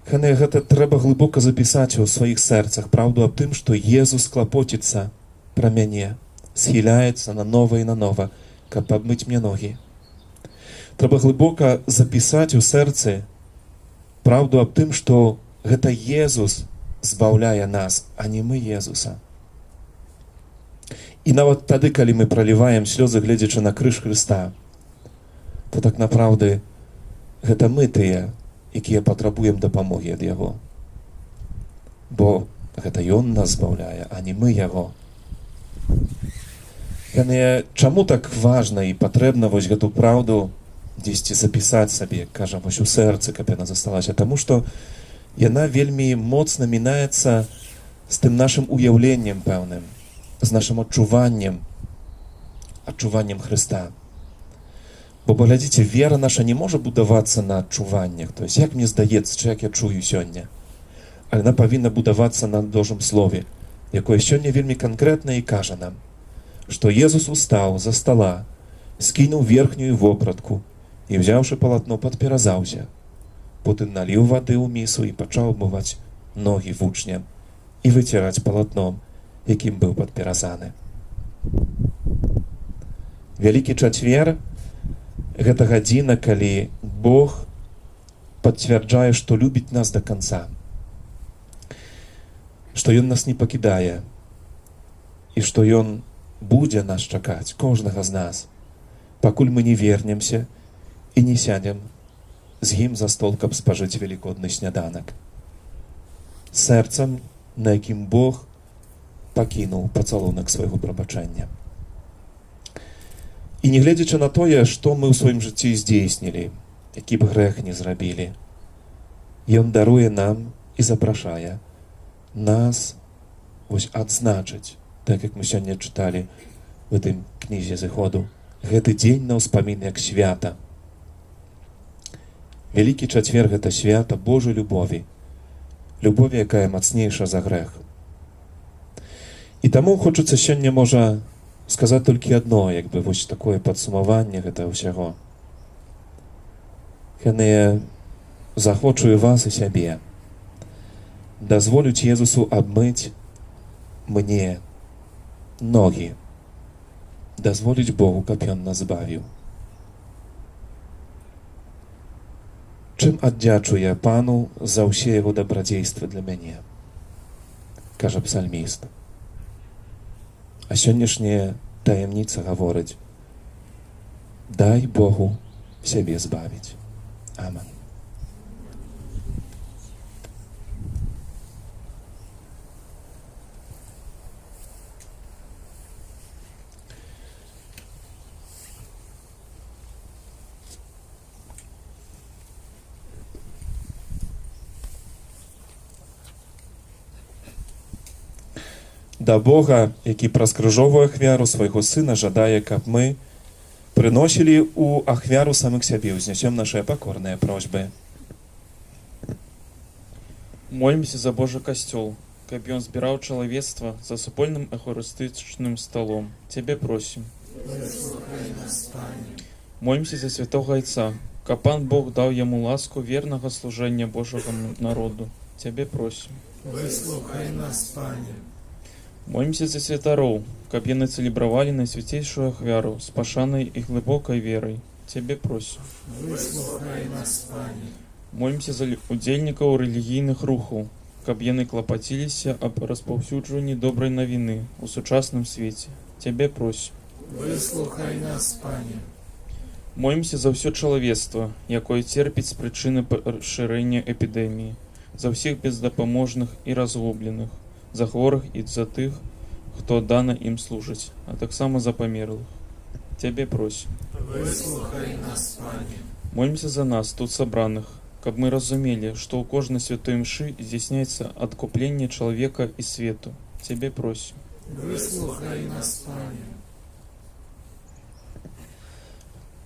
C: Хай гэта трэба глыбока запісаць у сваіх сэрцах праўду аб тым, што Езус клапоціцца пра мяне, схіляецца на нова і на нова, каб абмыць мне ногі. Трэба глыбока запісаць у сэрцы праўду аб тым, што гэта Езус збаўляе нас, а не мы Езуса. І нават тады, калі мы праліваем слёзы, гледзячы на крыж Хрыста, то так направды гэта мы тыя, якія патрабуем дапамогі ад Яго. Бо гэта Ён нас збаўляе, а не мы Яго. Чаму так важна і патрэбна вось гэту праўду дзесьці запісаць сабе, кажам, вось у сэрцы, каб яна засталася? Таму што яна вельмі моцна мінаецца з тым нашым уяўленнем пэўным, з нашым адчуваннем Хрыста. Бо глядзіце, вера наша не можа будавацца на адчуваннях, то есть як мне здаецца, чи як я чую сёння. Але яна павінна будавацца на Божым слове, якое сёння вельмі канкрэтна і кажа нам, што Езус устаў за стала, скінуў верхнюю вопратку і, взяўшы палатно, падперазаўся. Потым наліў вады ў місу і пачаў абмываць ногі вучням і выціраць палатном, якім быў падперазаны. Вялікі чацвер — гэта гадзіна, калі Бог пацвярджае, што любіць нас да канца, што Ён нас не пакідае і што Ён будзе нас чакаць, кожнага з нас, пакуль мы не вернемся і не сядзем з ім за стол, каб спажыць велікодны сняданак. Сэрцам, на якім Бог пакінуў пацалунак свайго прабачэння. І не гледзячы на тое, што мы ў сваім жыцці здзейснілі, які б грэх не зрабілі, Ён даруе нам і запрашае нас вось адзначыць, так як мы сёння чыталі в гэтым кнізе Зыходу, гэты дзень на ўспамін як свята. Вялікі чацвер — гэта свята Божай любові, любові, якая мацнейша за грэх. І таму хочацца сёння, можа, сказаць толькі адно, як бы вось такое падсумаванне гэтага ўсяго. Яны захочу і вас, і сябе. Дазволюць Езусу абмыць мне ногі. Дазволіць Богу, каб Ён нас збавіў. Чым аддзячу я Пану за ўсе Яго дабрадзействы для мяне? Кажа псальміст. А сённяшняя таямніца гаворыць: дай Богу сябе збавіць. Аман. Да Бога, які праз крыжовую ахвяру свайго Сына жадае, каб мы прыносілі ў ахвяру самых сябе, узнесем нашыя пакорныя просьбы.
G: Молімся за Божий касцёл, каб ён збіраў чалавецтва за супольным эвхарыстычным столом. Цябе просім. Молімся за святого Айца, каб Пан Бог даў яму ласку вернага служэння Божага народу. Цябе просім.
H: Выслухай нас, Пане.
G: Молімся за святароў, каб яны цэлебравалі найсвяцейшую ахвяру з пашанай і глыбокай верай. Цябе просім.
H: Выслухай нас, Пане.
G: Молімся за удзельнікаў рэлігійных рухаў, каб яны клапаціліся аб распаўсюджванні добрай навіны ў сучасным свеце. Цябе просім.
H: Выслухай нас, Пане.
G: Молімся за ўсё чалавецтва, якое церпіць з прычыны пашырэння эпідэміі, за ўсіх бездапаможных і разгубленых, за хворых і за тых, хто аддана ім служыць, а таксама за памерлых. Цябе просім.
H: Выслухай нас, Пане.
G: Молімся за нас, тут сабраных, каб мы разумелі, што ў кожнай святой мшы здзяйсняецца адкупленне чалавека і свету. Цябе просім.
H: Выслухай нас, Пане.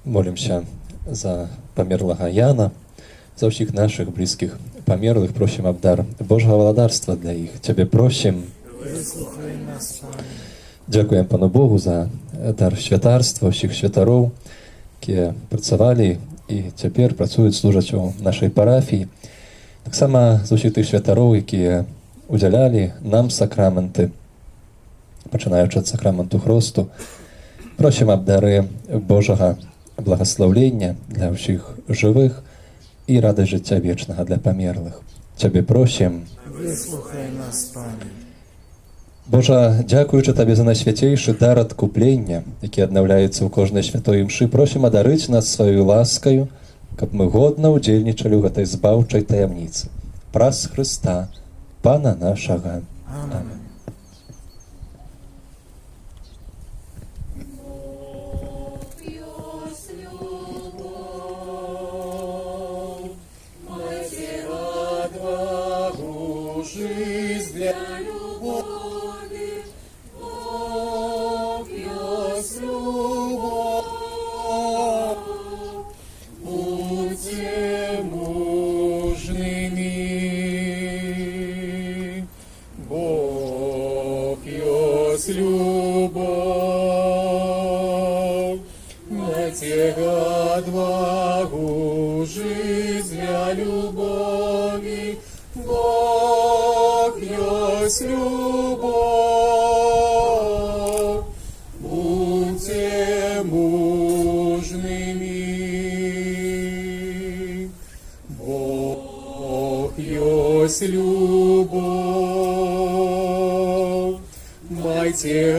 B: Молимся за памерлага Яна, за ўсіх нашых блізкіх памерлых, просім аб дар Божага валадарства для іх. Цябе просім.
H: Выслухай нас, Пане.
B: Дзякуем Пану Богу за дар святарства, ўсіх святароў, якія працавалі і цяпер працуюць, служаць у нашай парафіі. Таксама за ўсіх тых святароў, якія удзялялі нам сакраменты, пачынаючы ад сакраменту хросту. Просім аб дары Божага благаслаўлення для ўсіх жывых і радасць жыцця вечнага для памерлых. Цябе просім.
H: Выслухай нас, Пане.
B: Божа, дзякуючы Табе за найсвяцейшы дар адкуплення, які аднаўляецца ў кожнай святой імшы, просім адарыць нас сваёй ласкаю, каб мы годна ўдзельнічалі ў гэтай збаўчай таямніцы. Праз Хрыста, Пана нашага.
H: Амин.
D: Жизнь для любови, Бог есть любовь. Будьте мужными, Бог есть любовь. Дайте отвагу, жизнь для любови, Бог есть любовь. Будьте мужными, Бог есть любовь. Майте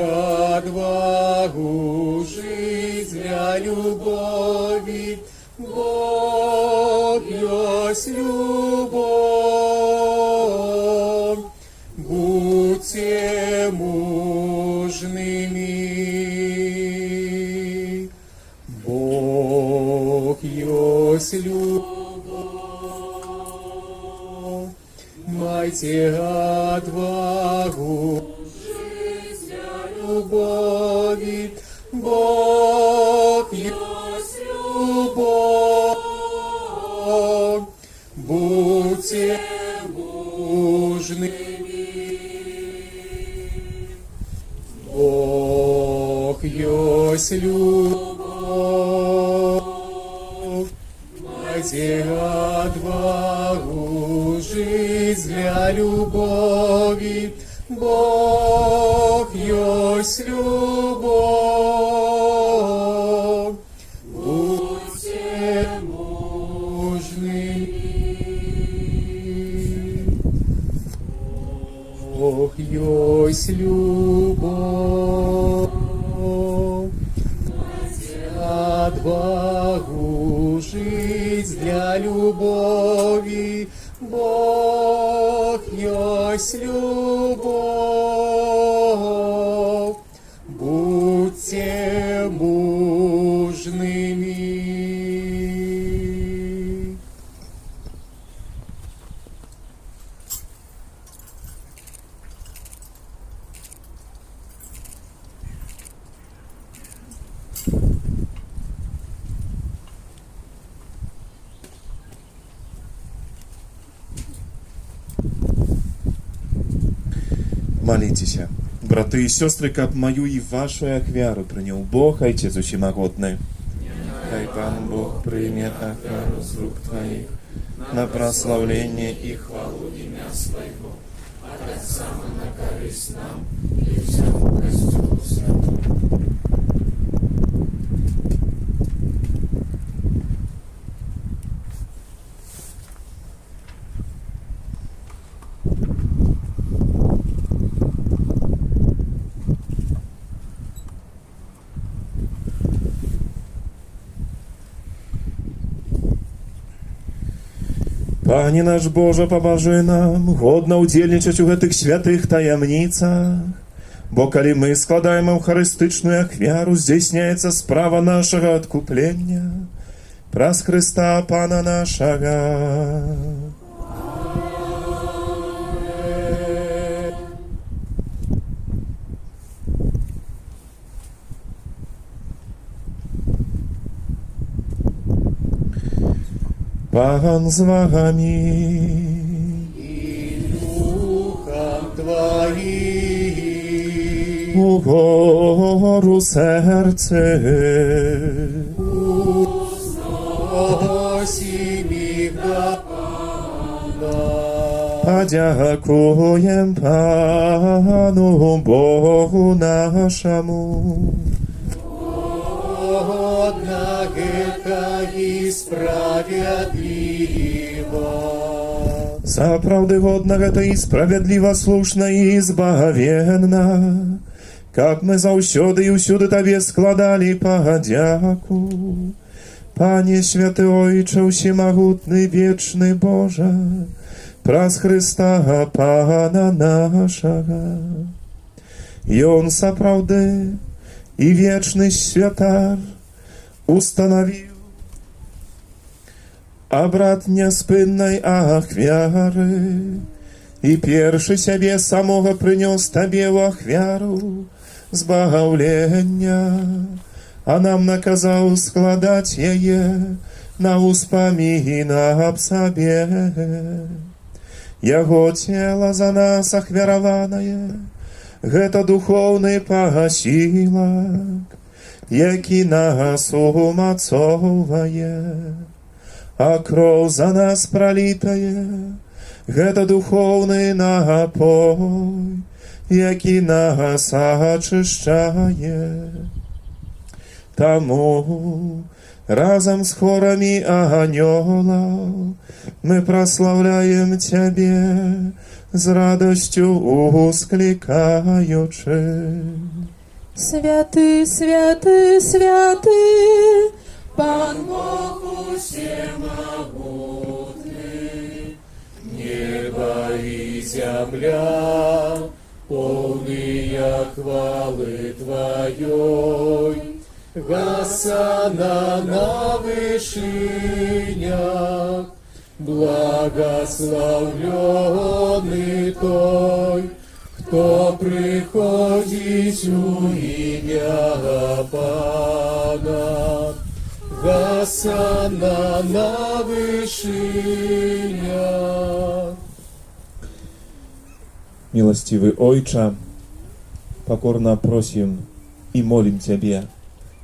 D: отвагу, жизнь для любови, Бог есть любовь. Будьте мужными, Бог есть любовь. Майте отвагу, жизнь для любови, Бог есть любовь. Будьте мужными, Бог есть любовь. Майте отвагу, жизнь для любови, Бог есть любовь. Будьте мужными, Бог есть любовь. Майте отвагу, жизнь для любови, Бог есть любовь. Будьте мужными.
C: Молитеся, браты и сестры, каб мою и вашу ахвяру принял Бог, Отец Всемогутный. Хай Пан Бог примет ахвяру с рук Твоих на прославление и хвалу имя Своего. Panie nasz Boże, pabажы нам годна ўдзельнічаць у гэтых святых таямніцах, бо калі мы складаем эўхарыстычную ахвяру, здзяйсняецца справа нашага адкуплення праз Хрыста Пана нашага. Пан з вами.
D: И духом Твоим.
C: У гору серце.
D: Узносим до Пана.
C: Подякуем Пану Богу нашему.
D: Годна гека и справедливо.
C: Сапраўды годна гэта і справядліва, слушна і збавенна, каб мы заўсёды і ўсюды Табе складалі падзяку. Пане святы Ойче, усемагутны вечны Божа, праз Хрыста Пана нашага. Ён сапраўды і вечны святар устанавіў абрад няспыннай ахвяры і першы сябе самога прынёс Табе ў ахвяру збавлення, а нам наказаў складаць яе на ўспамін аб сабе. Яго цела за нас ахвяраванае, гэта духоўны пасілак, які нас умацоўвае, а кроў за нас пралітае, гэта духоўны напой, які нас ачышчае. Таму разам з хорамі анёлаў мы праслаўляем Цябе, з радасцю усклікаючы.
I: Святы, святы, святы, Пан Бог усемагутны,
D: Небо и земля, полные хвалы Твоей, Госанна на вышинях, благословленный Той, кто приходит у имя Пана. Госанна на вышинях.
C: Милостивый Ойче, покорно просим и молим Тебе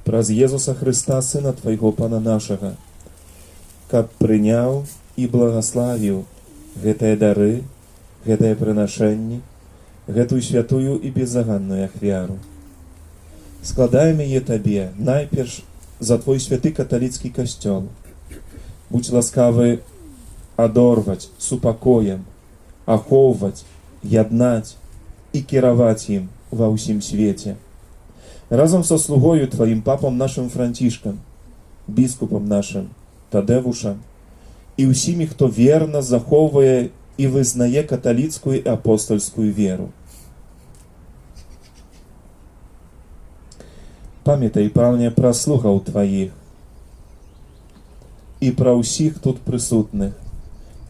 C: праз Езуса Христа, Сына Твоего, Пана нашага, каб прыняў і благословіў гэтыя дары, гэтыя прынашэнні, гэтую святую і беззаганную ахвяру. Складаем яе Табе найперш за Твой святы каталіцкі касцёл. Будь ласкавы адорваць супакоем, ахоўваць, яднаць і кіраваць ім ва ўсім свеце. Разам са слугою Тваім папам нашым Францішкам, біскупам нашым Тадевушам і ўсімі, хто верна захоўвае і вызнае каталіцкую і апостольскую веру. Памятай, Пане, пра слугаў Тваіх і пра ўсіх тут прысутных,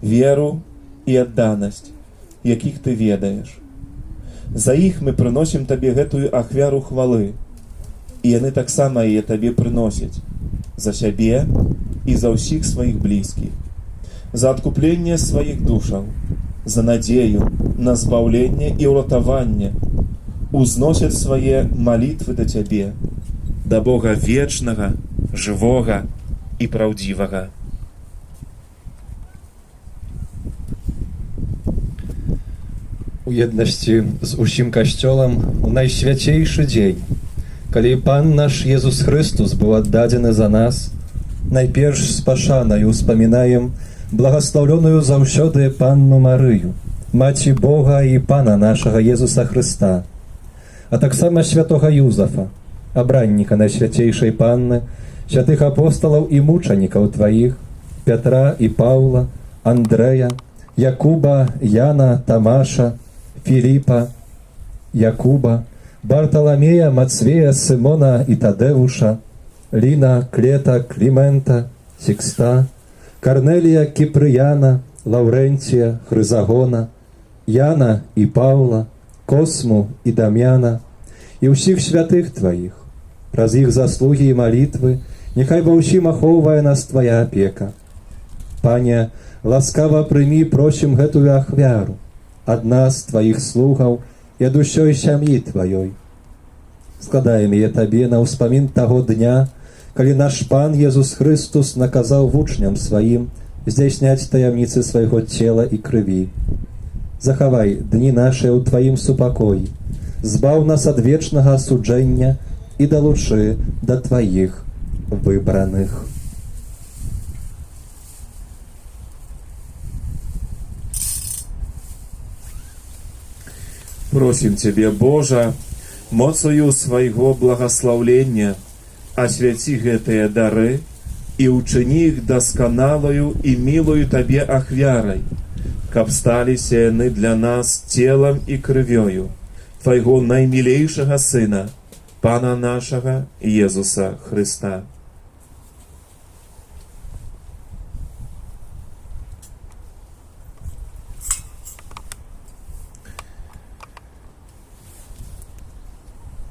C: веру і адданасць, якіх Ты ведаеш. За іх мы прыносім Табе гэтую ахвяру хвалы, і яны таксама яе Табе прыносяць за сябе і за ўсіх сваіх блізкіх, за адкупленне сваіх душаў, за надзею на збаўленне і ўратаванне, узносяць свае малітвы да Цябе, да Бога вечнага, жывога і праўдзівага.
B: у jedności z усім Касцёлам у найсвяцейшы дзень, калі Пан наш Езус Христус быў аддадзены за нас, найперш з пашанаю успамінаем благаслаўлёную заўсёды Панну Марыю, Маці Бога і Пана нашага Езуса Христа, а таксама святога Юзафа, абранніка Найсвяцейшай Панны, святых апосталаў і мучанікаў тваіх, Пятра і Паўла, Андрэя, Якуба, Яна, Тамаша, Філіпа, Якуба, Барталамея, Мацвея, Сымона і Тадэвуша, Ліна, Клета, Клімента, Сікста, Карнелія, Кіпрыяна, Лаўрэнція, Хрызагона, Яна і Паўла, Косму і Дам'яна, і ўсіх святых тваіх. Праз іх заслугі і малітвы няхай ва ўсім ахоўвае нас твая апека. Пане, ласкава прымі, просім гэтую ахвяру ад нас, тваіх слугаў, і ад усёй сям'і тваёй. Складаем яе табе на ўспамін таго дня, калі наш Пан Езус Христус наказаў вучням сваім здзяйсняць таямніцы свайго цела і крыві. Захавай дні нашыя ў тваім супакоі, збаў нас ад вечнага асуджэння і далучы да тваіх выбраных.
C: Просім Цябе, Божа, моцаю свайго благаслаўлення асвяці гэтыя дары і ўчыні іх дасканалаю і мілую Табе ахвярай, каб сталіся яны для нас целам і крывёю Твайго наймілейшага Сына, Пана нашага Езуса Христа.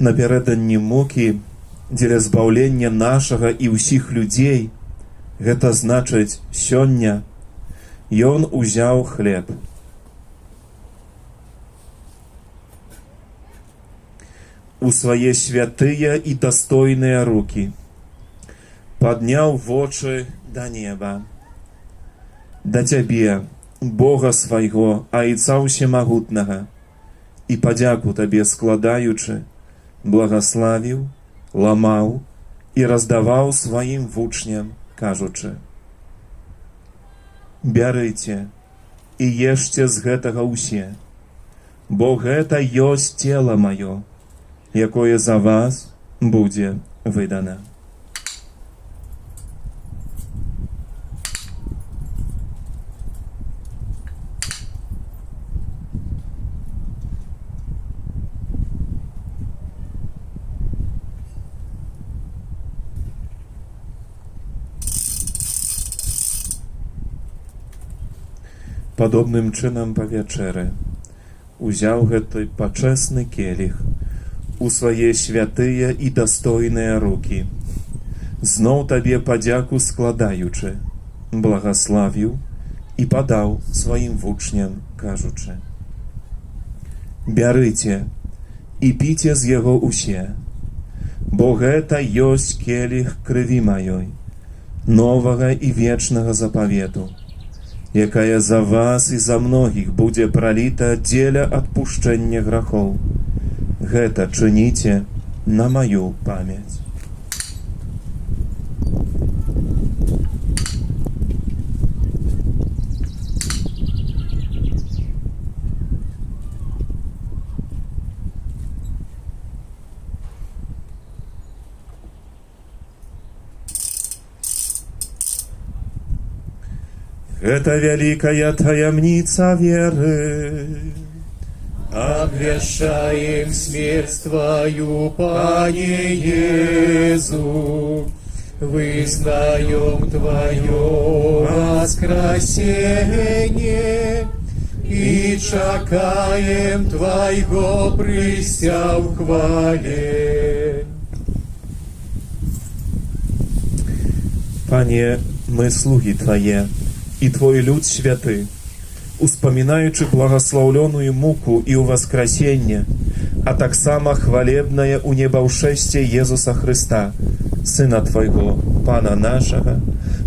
C: Напярэдадні мукі дзеля збаўлення нашага і ўсіх людзей, гэта значыць сёння, Ён узяў хлеб. У свае святыя і дастойныя рукі падняў вочы да неба. Да Цябе, Бога свайго, Айца ўсемагутнага, і падзяку Табе складаючы, благаславіў, ламаў і раздаваў сваім вучням, кажучы: «Бярыце і ешце з гэтага ўсе, бо гэта ёсць цела маё, якое за вас будзе выдана». Падобным чынам па вячэры узяў гэты пачэсны келіх у свае святыя і дастойныя рукі, зноў Табе падзяку складаючы, благаславіў і падаў сваім вучням, кажучы: «Бярыце і піце з яго ўсе, бо гэта ёсць келіх крыві маёй, новага і вечнага запавету, якая за вас і за многіх будзе праліта дзеля адпушчэння грахоў. Гэта чыніце на маю памяць». Это великая таямница веры.
D: Обвещаем смерть Твою, Пане Иисус, вызнаем Твое воскресение и чакаем Твоего прыся в хвале.
C: Panie, my sługi Twoje i Twój lud święty, uspamiнаючи благословленную муку и воскресение, а так само хвалебное у небаўшэсце Езуса Христа, Сына Твоего, Пана нашего,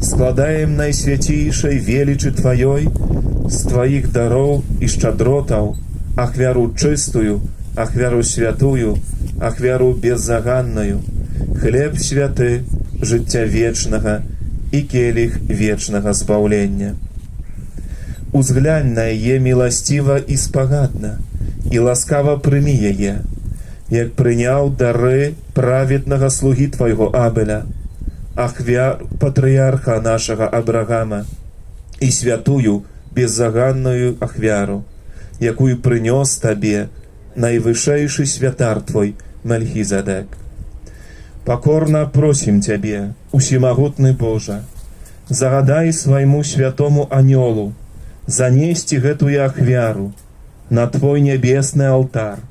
C: складаем найсвятейшей величи Твоей, з Твоих даров и щедротов, ахвяру чыстую, ахвяру святую, ахвяру беззаганную, хлеб святы, жыцця вечнага і келіх вечнага збаўлення. Узглянь на яе міласціва і спагадна, і ласкава прымі яе, як прыняў дары праведнага слугі твайго Абеля, ахвяр патрыярха нашага Абрагама і святую беззаганную ахвяру, якую прынёс табе найвышэйшы святар твой Мельхізедек. Покорно просім Цябе, усемагутны Божа, загадай свайму святому анёлу занесці гэтую ахвяру на Твой нябесны алтар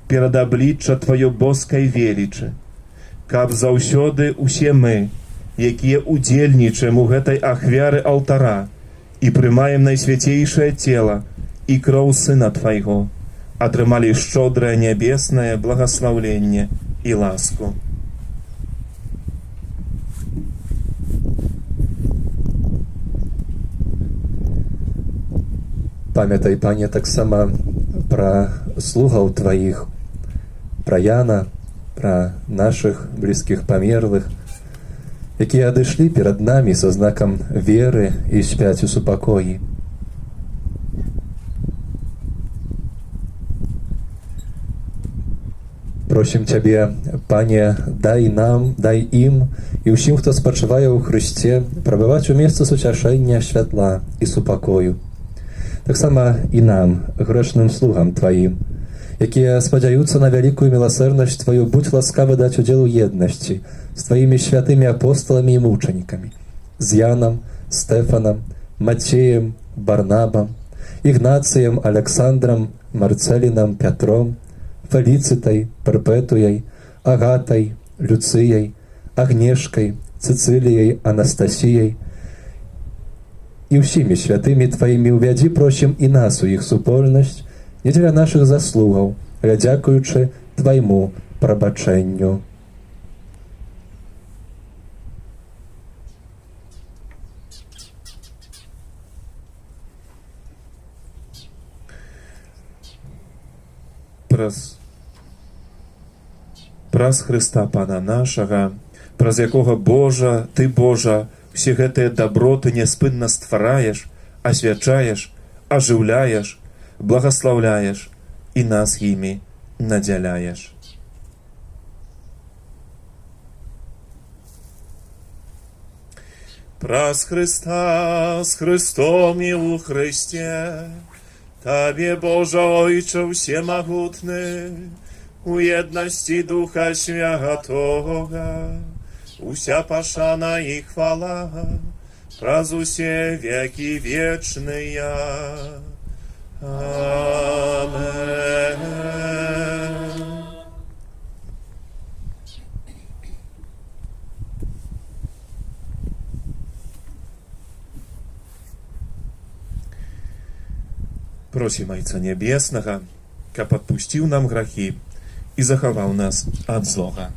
C: перад аблічча Тваё боскай велічы, каб заўсёды усе мы, якія удзельнічаем у гэтай ахвяры алтара і прымаем найсвяцейшае цела і кроў Сына Твайго, атрымалі шчодрае нябеснае благаслаўленне і ласку.
B: Памятай, Пане, таксама пра слугаў Тваіх, пра Яна, пра нашых блізкіх памерлых, якія адышлі перад намі са знакам веры і спяць у супакоі. Просім Цябе, Пане, дай нам, дай ім і ўсім, хто спачывае ў Хрысце, прабываць у месцы суцяшэння, святла і супакою. Таксама і нам, грэшным слугам Тваім, якія спадзяюцца на вялікую міласэрнасць Тваю, будь ласкавы даць удзел у еднасці з Тваімі святымі апостоламі і мучанікамі, з Янам, Стэфанам, Мацеем, Барнабам, Ігнацыем, Аляксандрам, Марцэлінам, Пятром, Феліцытай, Перпетуяй, Агатай, Люцыяй, Агнешкай, Цыцыліяй, Анастасіяй і ўсімі святымі Тваімі увядзі, просім, і нас у іх супольнасць, не дзеля нашых заслугаў, але дзякуючы Твайму прабачэнню.
C: Праз Хрыста Пана нашага, праз якога, Божа, Ты, Божа, усе гэтыя даброты няспынна ствараеш, асвячаеш, ажыўляеш, благаслаўляеш і нас імі надзяляеш. Праз Хрыста, з Хрыстом і ў Хрысце, Табе, Божа, Ойче всемагутны, у еднасці Духа Святога, уся пашана і хвала праз усе векі вечныя. Амен. Просім Айца Нябеснага, каб адпусціў нам грахі і захаваў нас ад злога.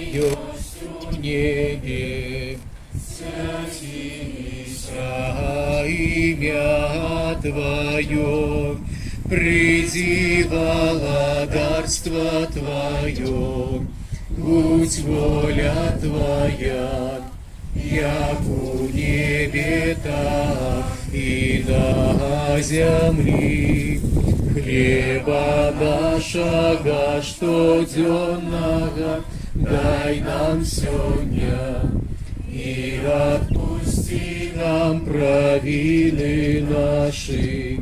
D: Ёсць у небе, свяціся імя Твоё, придзі валадарства Твоё, будь воля Твоя, як у небе, так і на землі. Хлеба нашага штодзённага дай нам сёння, і адпусці нам правіны нашы,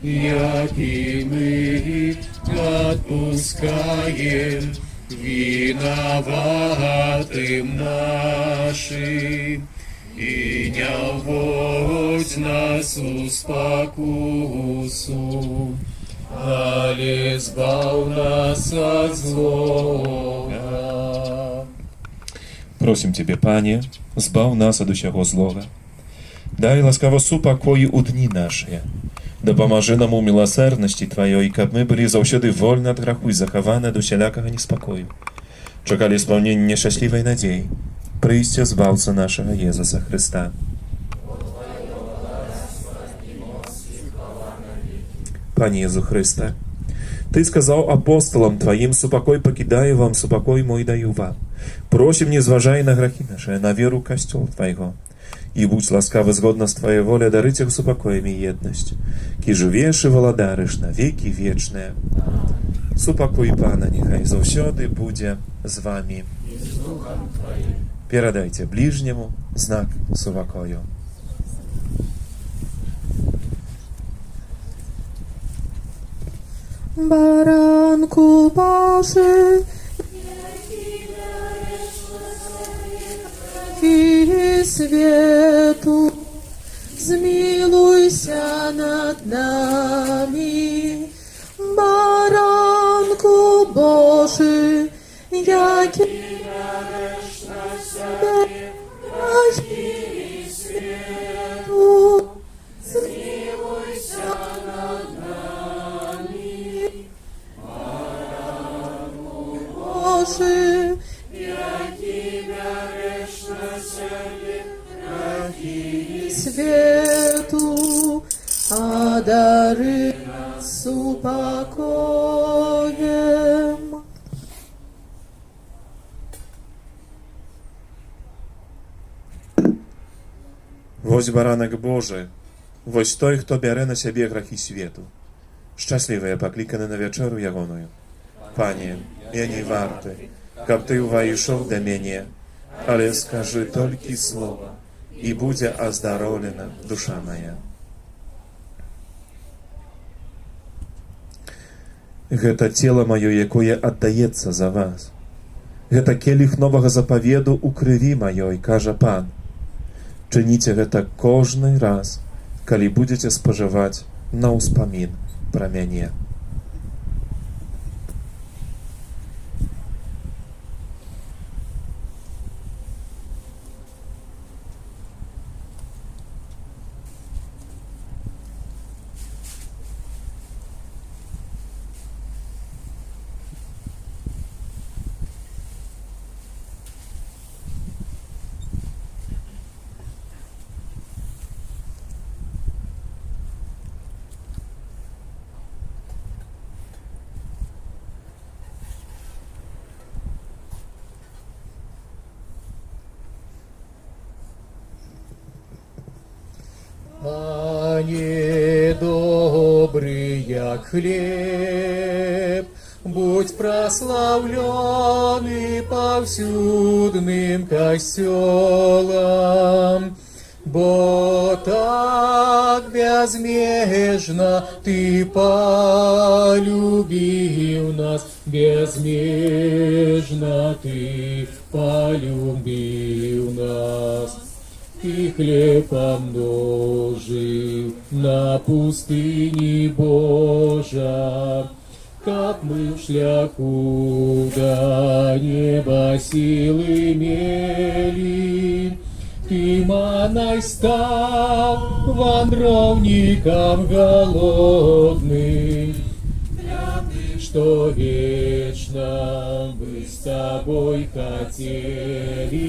D: як і мы адпускаем вінаватым нашым, і не ўводзь нас у спакусу, але збаў нас ад злога.
C: Просім Цябе, Пане, збаў нас ад усяго злога. Дай ласкава супакою ў дні нашыя. Дапамажы нам у міласэрнасці Тваёй, каб мы былі заўсёды вольны ад граху і захаваны ад усялякага неспакою. Чакалі спаўнення шчаслівай надзеі, прыйсця збаўца нашага Езуса Хрыста. Panie Jezu Chryste. Ty сказал апостолам Твоим, супокой покидаю вам, супокой мой даю вам. Просим, не зважай на грехи наши, на веру Костела Твоего. И будь ласкавы згодно с Твоей волей, дарыть их супокоем и едность. Ки живешь и володариш на веки вечные. Супокой Пана, нехай завсёды буде з вами. Передайте ближнему знак супокою.
I: Баранку Божий, и свету, змилуйся над нами. Баранку Божий, який береш на себе, и свету, змилуйся над нами. Баранку Божий, який береш на себе, грехи свету, одари нас упокоем.
C: Woś baranek Boży, woś той, хто бере на себе грехи свету. Szczęśliwe покликаны на вечеру ягоную. Panie, ja nie warty, kab Ty wejшов do mnie, ale скажи только слово, и будет оздоровлена душа моя. Гэта тело мое, якое аддаецца за вас. Гэта келіх новага запаведу у крыві маёй, кажа Пан. Чыніце гэта кожны раз, калі будзеце спажываць на ўспамін пра мяне.
D: Пане добрый, як хлеб, будь прославленный повсюдным костелом, бо так безмежно Ты полюбил нас, безмежно Ты полюбил нас. И хлеб помножил на пустыне Божа, как мы в шляху до неба силы имели. Ты маной стал вандровникам голодным, что вечно быть с Тобой хотели.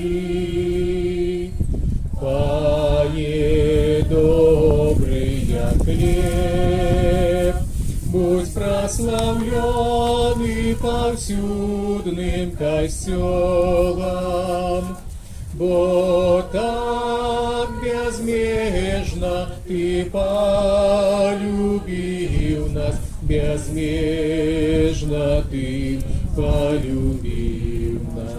D: Пане добрый, як хлеб, будь прославленный повсюдным костелом, бо так безмежно Ты полюбил нас, безмежно Ты полюбил нас.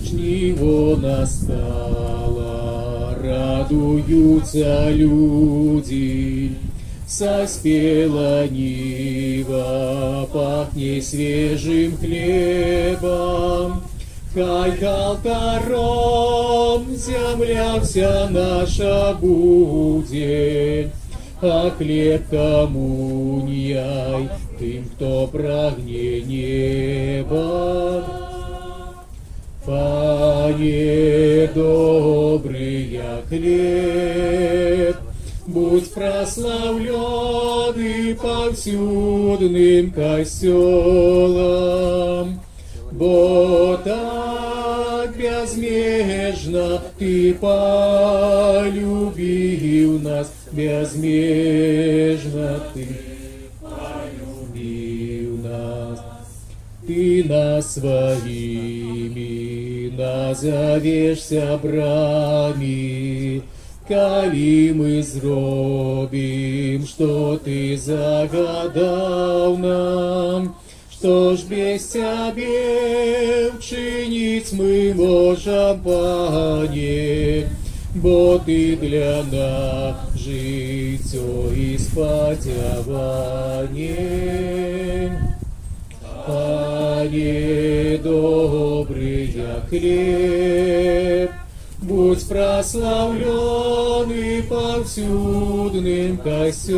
D: Жниво настало, радуются люди, соспела нива, пахнет свежим хлебом. Хай к алтаром земля вся наша будет, а хлеб коммуньяй тем, кто прагне неба. Пане добрый, як хлеб, будь прославленный повсюдным костелом, бо так безмежно Ты полюбил нас, безмежно Ты Ты нас своими назовешь сябрами, коли мы зробим, что ты загадал нам. Что ж без Тебе вчинить мы можем, Пане, бо Ты для нас життя і спасіння. Пане, добрый я хлеб, будь прославленный повсюдным костелом,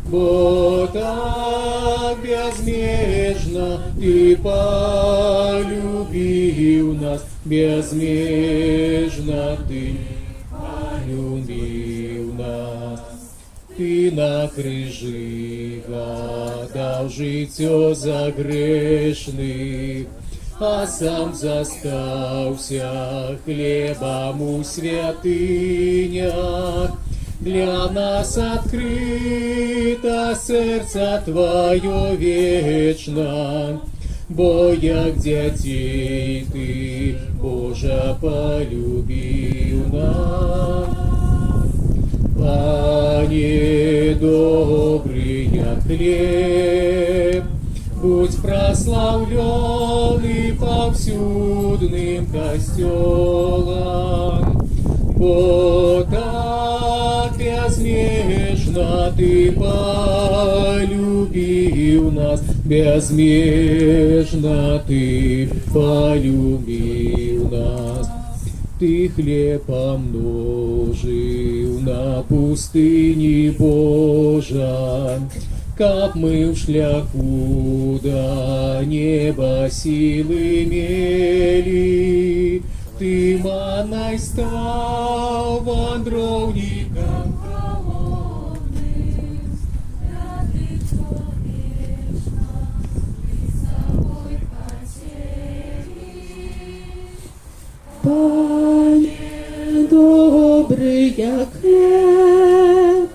D: бо так безмежно Ты полюбил нас, безмежно Ты полюбил нас. Ты на крижі гадав життя за грешних, а сам застався хлебом у святынях. Для нас открыто сердце Твое вечно, бо як дітей Ти, Боже, полюбив нас. Пане, добрый я хлеб, будь прославленный повсюдным костелом, бо так безмежно Ты полюбил нас, безмежно Ты полюбил нас. Ты хлеб помножил на пустыне Божа, как мы в шляху до неба силы имели. Ты маной стал вандровником холодным, рады вечно Ты собой потери. Пане, добрый я хлеб,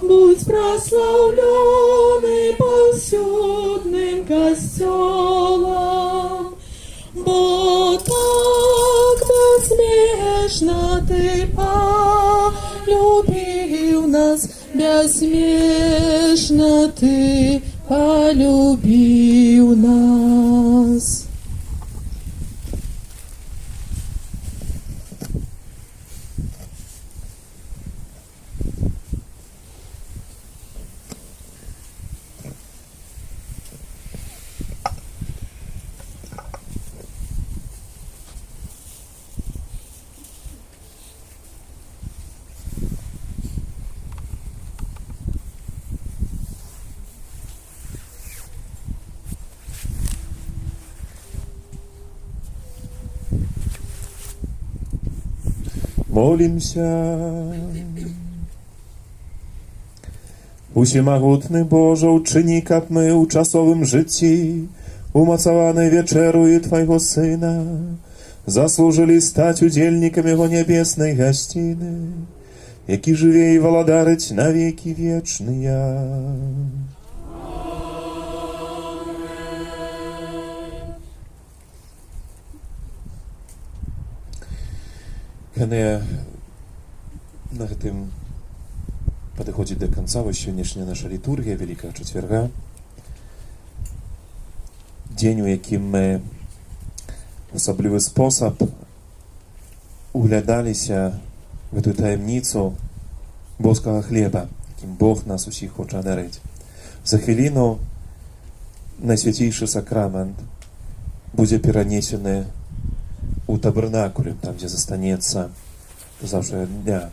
D: будь прославленный повсюдным костелом, бо так безмежно Ты полюбил нас, безмежно Ты полюбил нас.
C: Молимся. Усемагутny Boże, uczyni, kap my u czasowym życi, umocowane wieczeru Twojego Syna, zasłużyli stać udzielnikami Jego niebiesnej gościny, jaki żywie i woladareć na wieki wieczne. На гэтым падыходзіць да канца вось сённяшняя наша літургія Вялікага Чацвярга. Дзень, у якім мы в асаблівы спосаб углядаліся в эту таямніцу боскага хлеба, якім Бог нас усіх хоча адарыць. За хвіліну найсвяцейшы сакрамент будзе перанесены у табернакуле, там, где застанется завтра дня.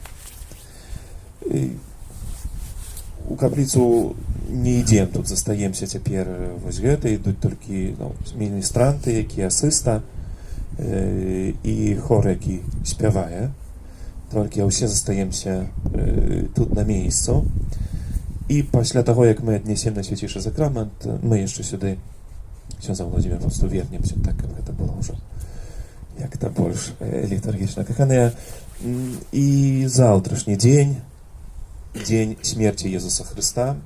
C: У каплицу не ідем, тут застаемся цяпер вось гэта, ідуць толькі міністранты, які асыста і хор, які спявае. Толькі ўсе застаемся тут на месцу. І пасля таго, як мы аднесем найсвяцейшы сакрамент, мы яшчэ сюды, ксёндз Владзімір, просто вернемся, так как гэта было ўжо як-то больш літургічна. Каханыя, і заўтрашні дзень, дзень смерці Езуса Хрыста,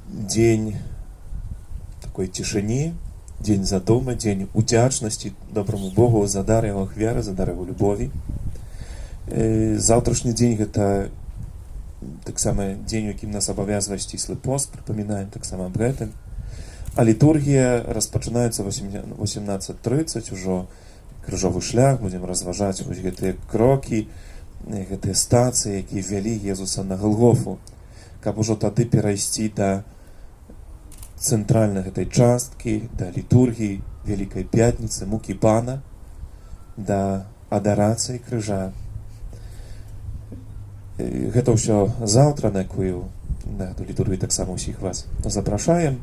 C: дзень такой тишине, день задумы, день удячности доброму Богу за дар Его веры, за дар Его любови. Завтрашний день это так само день, яким нас обов'язує стислий пост, припоминаємо так само об этом. А літургія розпочинається 18:30, уже крыжовы шлях, будем разважаць вось гэтыя крокі, гэтыя стацыі, якія вялі Езуса на Голгофу, каб ужо тады перайсці да цэнтральнай гэтай часткі, да літургіі Вялікай Пятніцы, мукі Пана, да адарацыі крыжа. Гэта ўсё заўтра, на якую на эту літургію таксама ўсіх вас запрашаем.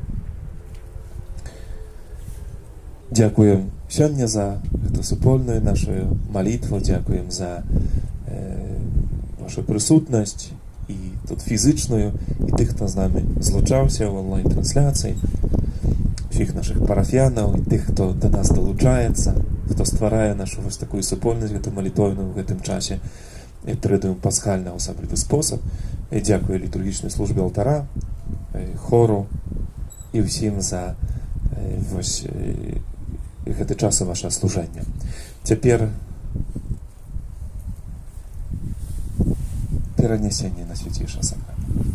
C: Дзякуем сёння за эту супольную нашу малітву, дзякуем за вашу прысутнасць і тут фізычную, і тых, хто з намі злучаўся ў онлайн-трансляцыі, усіх нашых парафіянаў, і тых, хто да нас далучаецца, хто стварае нашу вось такую супольнасць, гэту малітоўную ў гэтым часе, і перадаем пасхальны асаблівы спосаб. І дзякую літургічнай службе алтара, хору і ўсім за вось гэты час ваша служэння. Цяпер перанясенне на свяцейшы сакрамент.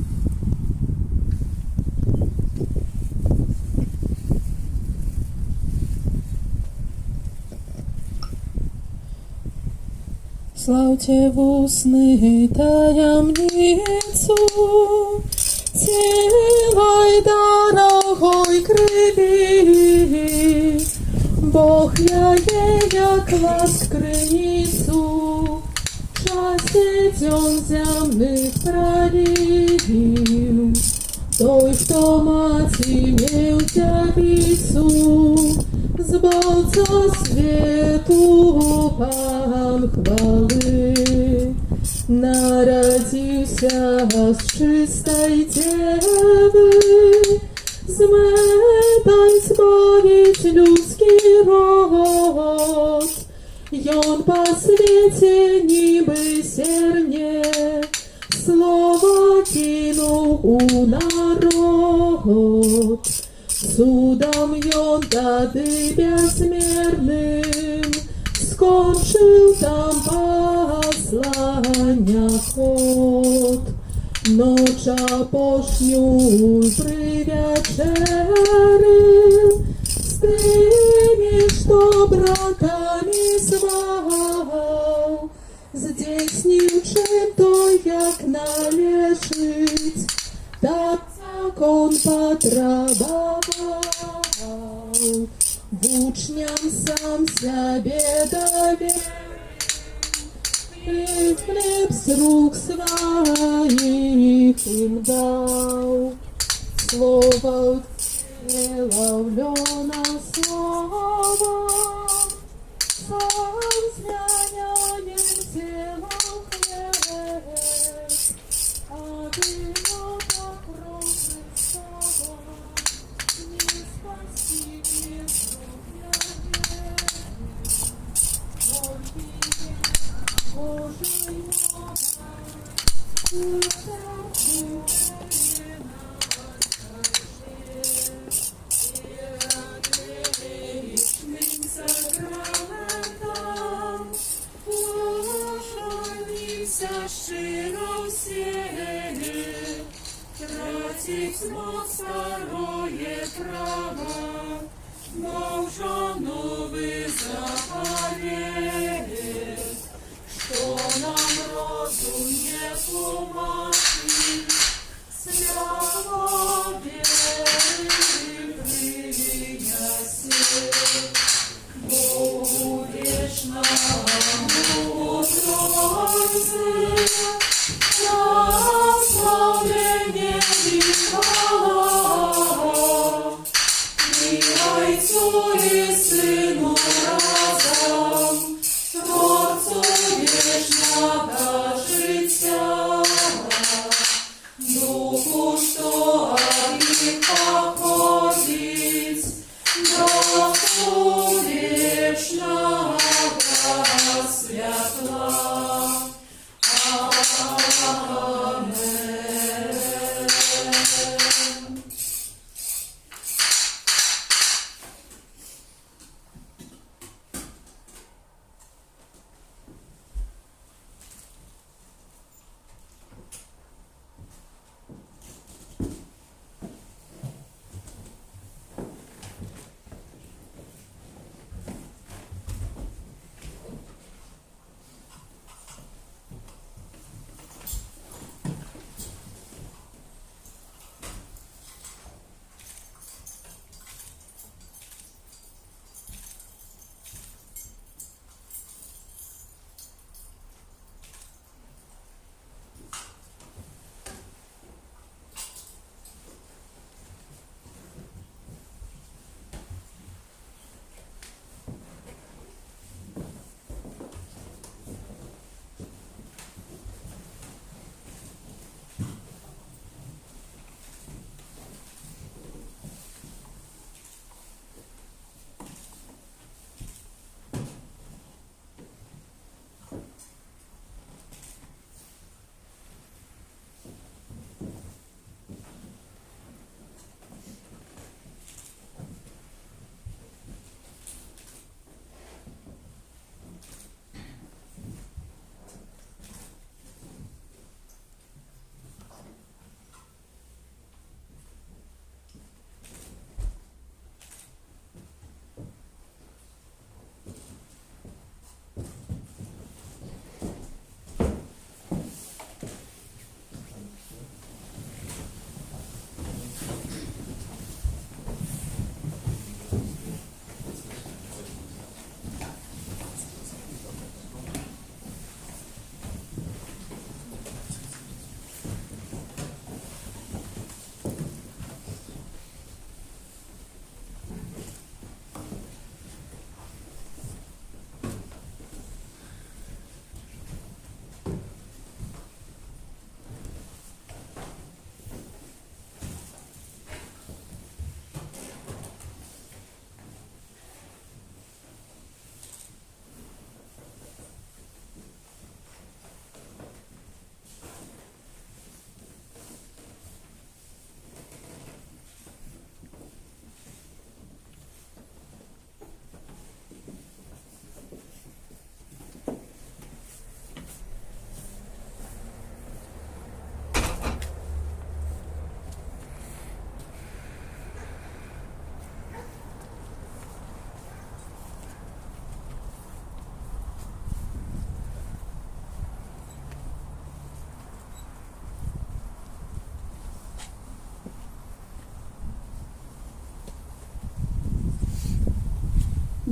D: Славьте в устны таямницу целой дорогой крови. Бог я клас скрыницу, частиц он земных пролил. Той, кто мати не утявицу, збавца свету Пан хвалы, народился с чистой девы, з метой збавить людский род. И он по свете небы серне слово кинул у народ. Судом он тады безмерным скончил там послання ход. Ночь опошню привечерил с теми, что братами звал. Здійснив чим то, як належить, так закон потребовал. В учням сам себе доверил, и хлеб с рук своих им дал. Слово ловлено слово, сам зняняем телом хлеб, а вино покров Христова не спаси безумия Божий щиро всех, тратить моц второе право, но уже новый заповедь, что нам розум не помогли, слава веры приняси, Богу вечному Тройцы, славление и хвала, и Отцу и Сыну разом, Творцу вечного життя.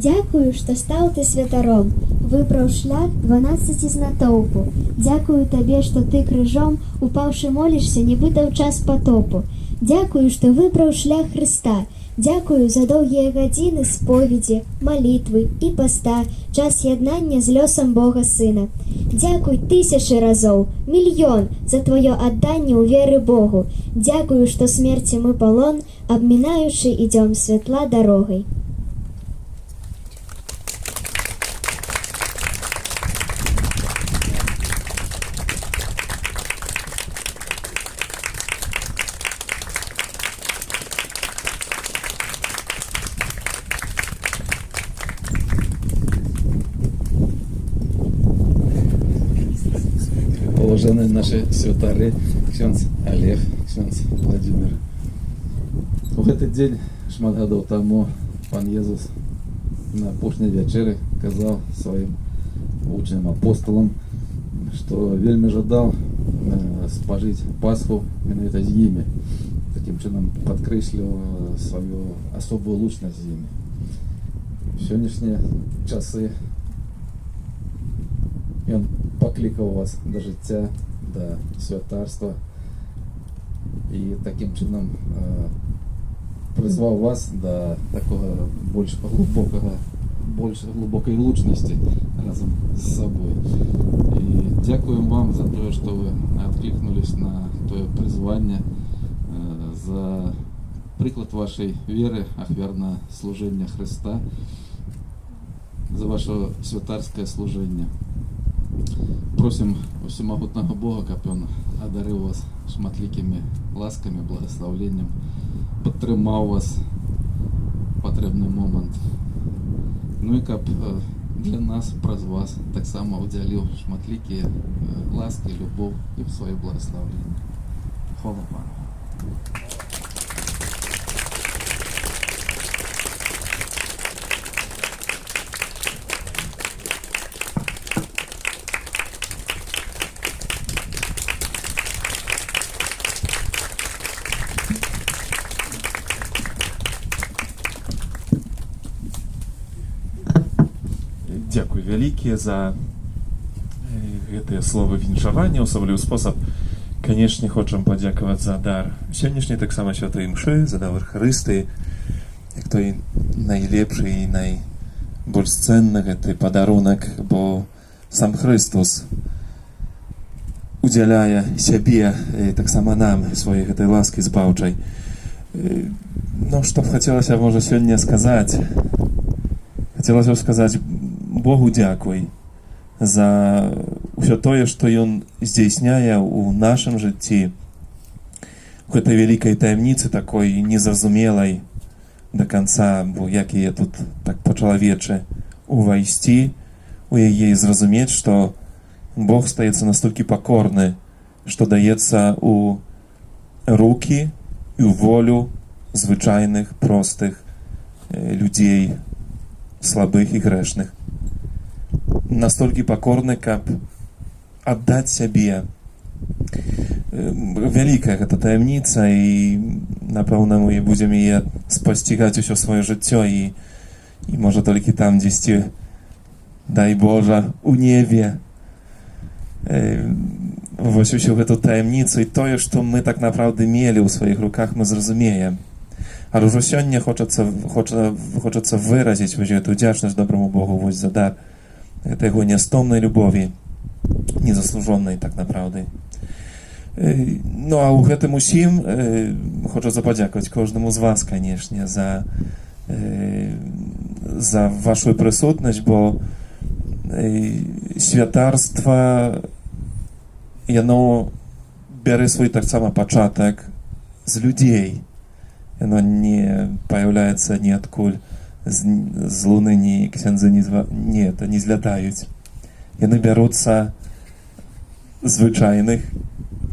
J: Дзякую, што стаў ты святаром, выбраў шлях 12 з натоўпу. Дзякую табе, што ты крыжом, упаўшы молішся, нібыта ў час патопу. Дзякую, што выбраў шлях Хрыста. Дзякую за доўгія гадзіны споведзі, малітвы і паста, час яднання з лёсам Бога Сына. Дзякуй 1000 разоў, мільён за твоё адданне ў веры Богу. Дзякую, што смерці мы палон, абмінаючы ідём святла дарогай.
K: Położone nasze святары, ksiądz Олег, ksiądz Владимир. У гэты дзень шмат гадоў таму пан Езус на апошняй вячэры казаў сваім вучням апосталам, што вельмі жадаў спажыць Пасху менавіта з імі. Такім чынам падкрэсліў сваю асобую лучнасць з імі. В сённяшнія часы ён паклікаў вас да жыцця, да святарства і такім чынам прызваў вас да такога больш глыбокай лучнасці разам з сабой. І дзякуем вам за тое, што вы адклікнулись на тое прызванне, за прыклад вашай веры, ахвярнае служэнне Хрыста, за ваше святарскае служэнне. Просім усемагутнага Бога, каб Ён адарыў вас шматлікімі ласкамі, благаслаўленнем, падтрымаў вас у патрэбны момант. Ну і каб для нас, праз вас, таксама удзяліў шматлікія ласкі, любоў і сваё благаслаўленне. Хвала Пану.
C: Дзякуй вялікія за гэтыя словы віншавання. Асаблівы спосаб, канешне, хочам падзякаваць за дар сённяшняй таксама святой імшы, за дар Хрысты, як той найлепшы і найбольш цэнны гэты падарунак, бо сам Хрыстос удзяляе сябе таксама нам сваёй гэтай ласкі збаўчай. Ну, што б хацелася, можа, сёння сказаць? Хацелася б сказаць Богу дзякуй за ўсё тое, што Ён здзейсняе ў нашым жыцці, у гэтай вялікай таямніцы, такой незразумелай да канца, бо як яе тут так па-чалавечы увайсці у яе і зразумець, што Бог стаецца настолькі пакорны, што даецца ў рукі і ў волю звычайных, простых людзей, слабых і грэшных. Настолькі пакорны, каб аддаць сябе. Вялікая гэта таямніца, і напэўна мы будзем яе спасцігаць усё сваё жыццё, і можа толькі там дзесьці, дай Божа, у небе. Вось усю гэту таямніцу і тое, што мы так напраўды мелі ў сваіх руках, мы зразумеем. Але ўжо сёння хочацца выразіць вось гэту удзячнасць добраму Богу вось за дар гэтай яго нястомнай любові, незаслужонай так напраўды. Ну а ў гэтым усім хочацца падзякаваць кожнаму з вас, канешне, за вашу прысутнасць, бо святарства яно бярэ свой таксама пачатак з людзей. Яно не паяўляецца ніадкуль з луны, ні ксяндзы не злятаюць. Яны бяруцца звычайных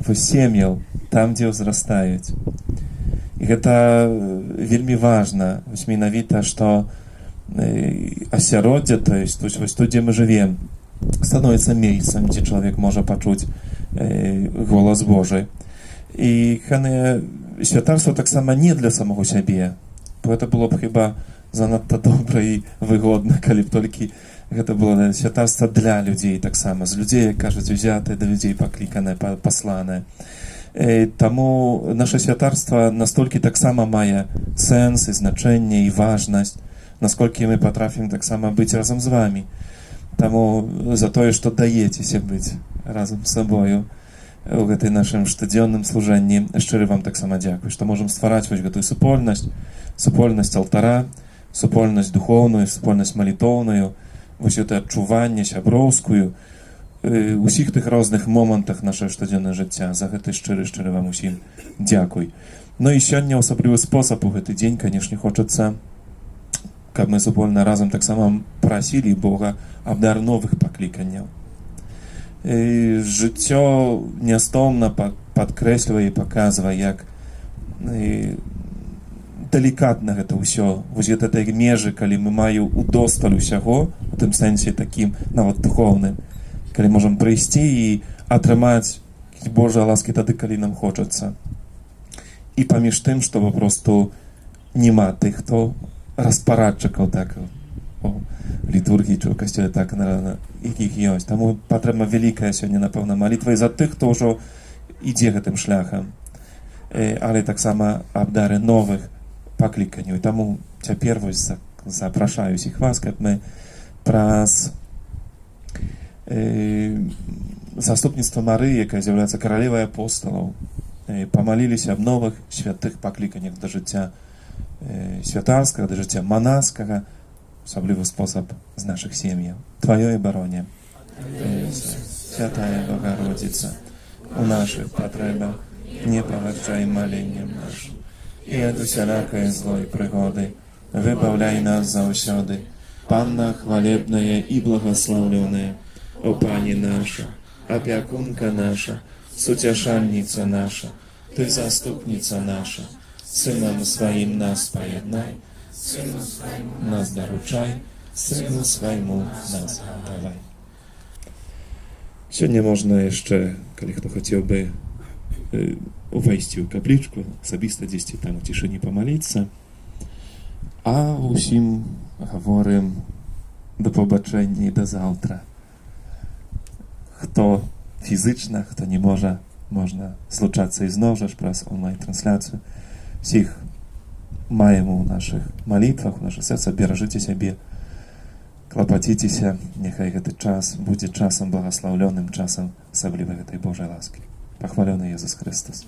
C: сем'яў, там, дзе ўзрастаюць. І гэта вельмі важна, вось менавіта, што асяроддзе, то есть вось тут, дзе мы жывем, становіцца месцам, дзе чалавек можа пачуць голас Божы. І святарство таксама не для самого сябе, бо гэта было б хіба занадта добра і выгодна, калі б толькі гэта было святарства для людзей таксама, з людзей, як кажуць, узятае, да людзей пакліканае, пасланае. Таму наша святарства настолькі таксама мае сэнс і значэнне і важнасць, насколькі мы патрафім таксама быць разам з вамі. Таму за тое, што даецеся быць разам з сабою у гэтай нашым штодзённым служэнні, шчыры вам таксама дзякуй, што можам ствараць вось гэтую супольнасць алтара, супольнасць духоўную, супольнасць малітоўную, вось гэта адчуванне сяброўскую усіх тых розных момантах нашага штодзённага жыцця. За гэты шчыры вам усім дзякуй. Ну і сёння асаблівы спосаб у гэты дзень, канешне, хочацца, каб мы супольна разам таксама прасілі Бога аб дар новых пакліканняў. Жыццё нястомна падкрэслівае і паказвае, як далікатна гэта ўсё. Вось гэта межы, калі мы маю удосталь усяго, у тым сэнсе такім, нават духоўным, калі можам прыйсці і атрымаць Божыя ласкі тады, калі нам хочацца. І паміж тым, што папросту няма тых, хто распарадчыкаў так у літургіі чи ў касцёле, так, якіх ёсць. Таму патрэбна вялікая сёння, напэўна, малітва і за тых, хто ўжо ідзе гэтым шляхам, але таксама аб дары новых пакліканняў. І таму цяпер вось запрашаю усіх вас, каб мы праз заступніцтва Марыі, якая з'яўляецца каралевай апосталаў, памаліліся аб новых святых пакліканнях да жыцця святарскага, да жыцця манаскага, асаблівы спосаб з нашых сем'яў. Тваёй бароне, Святая Богородица, у нашых патрэбах не паварджай маленнем нашым, і ад усялякай злой прыгоды выбаўляй нас заўсёды. Панна хвалебная і благаслаўлёная, о Пані наша, апякунка наша, суцяшальніца наша, Ты заступніца наша, Сынам сваім нас паяднай, Сыну свайму нас даручай, Сыну свайму нас давай. Сёння можна яшчэ, калі хто хацеў бы увайсці ў каплічку, асабіста дзесьці там у цішыні памаліцца, а усім гаворым да пабачэння і да заўтра. Хто фізычна, хто не можа, можна злучацца ізноў жа праз онлайн-трансляцыю. Всіх маємо у наших малітвах, у наше серце, бережите сябе, клапаціцеся, няхай гэты час будзе часам благаслаўлёным, часам асаблівай гэтай Божай ласкі. Пахвалёны Езус Христос.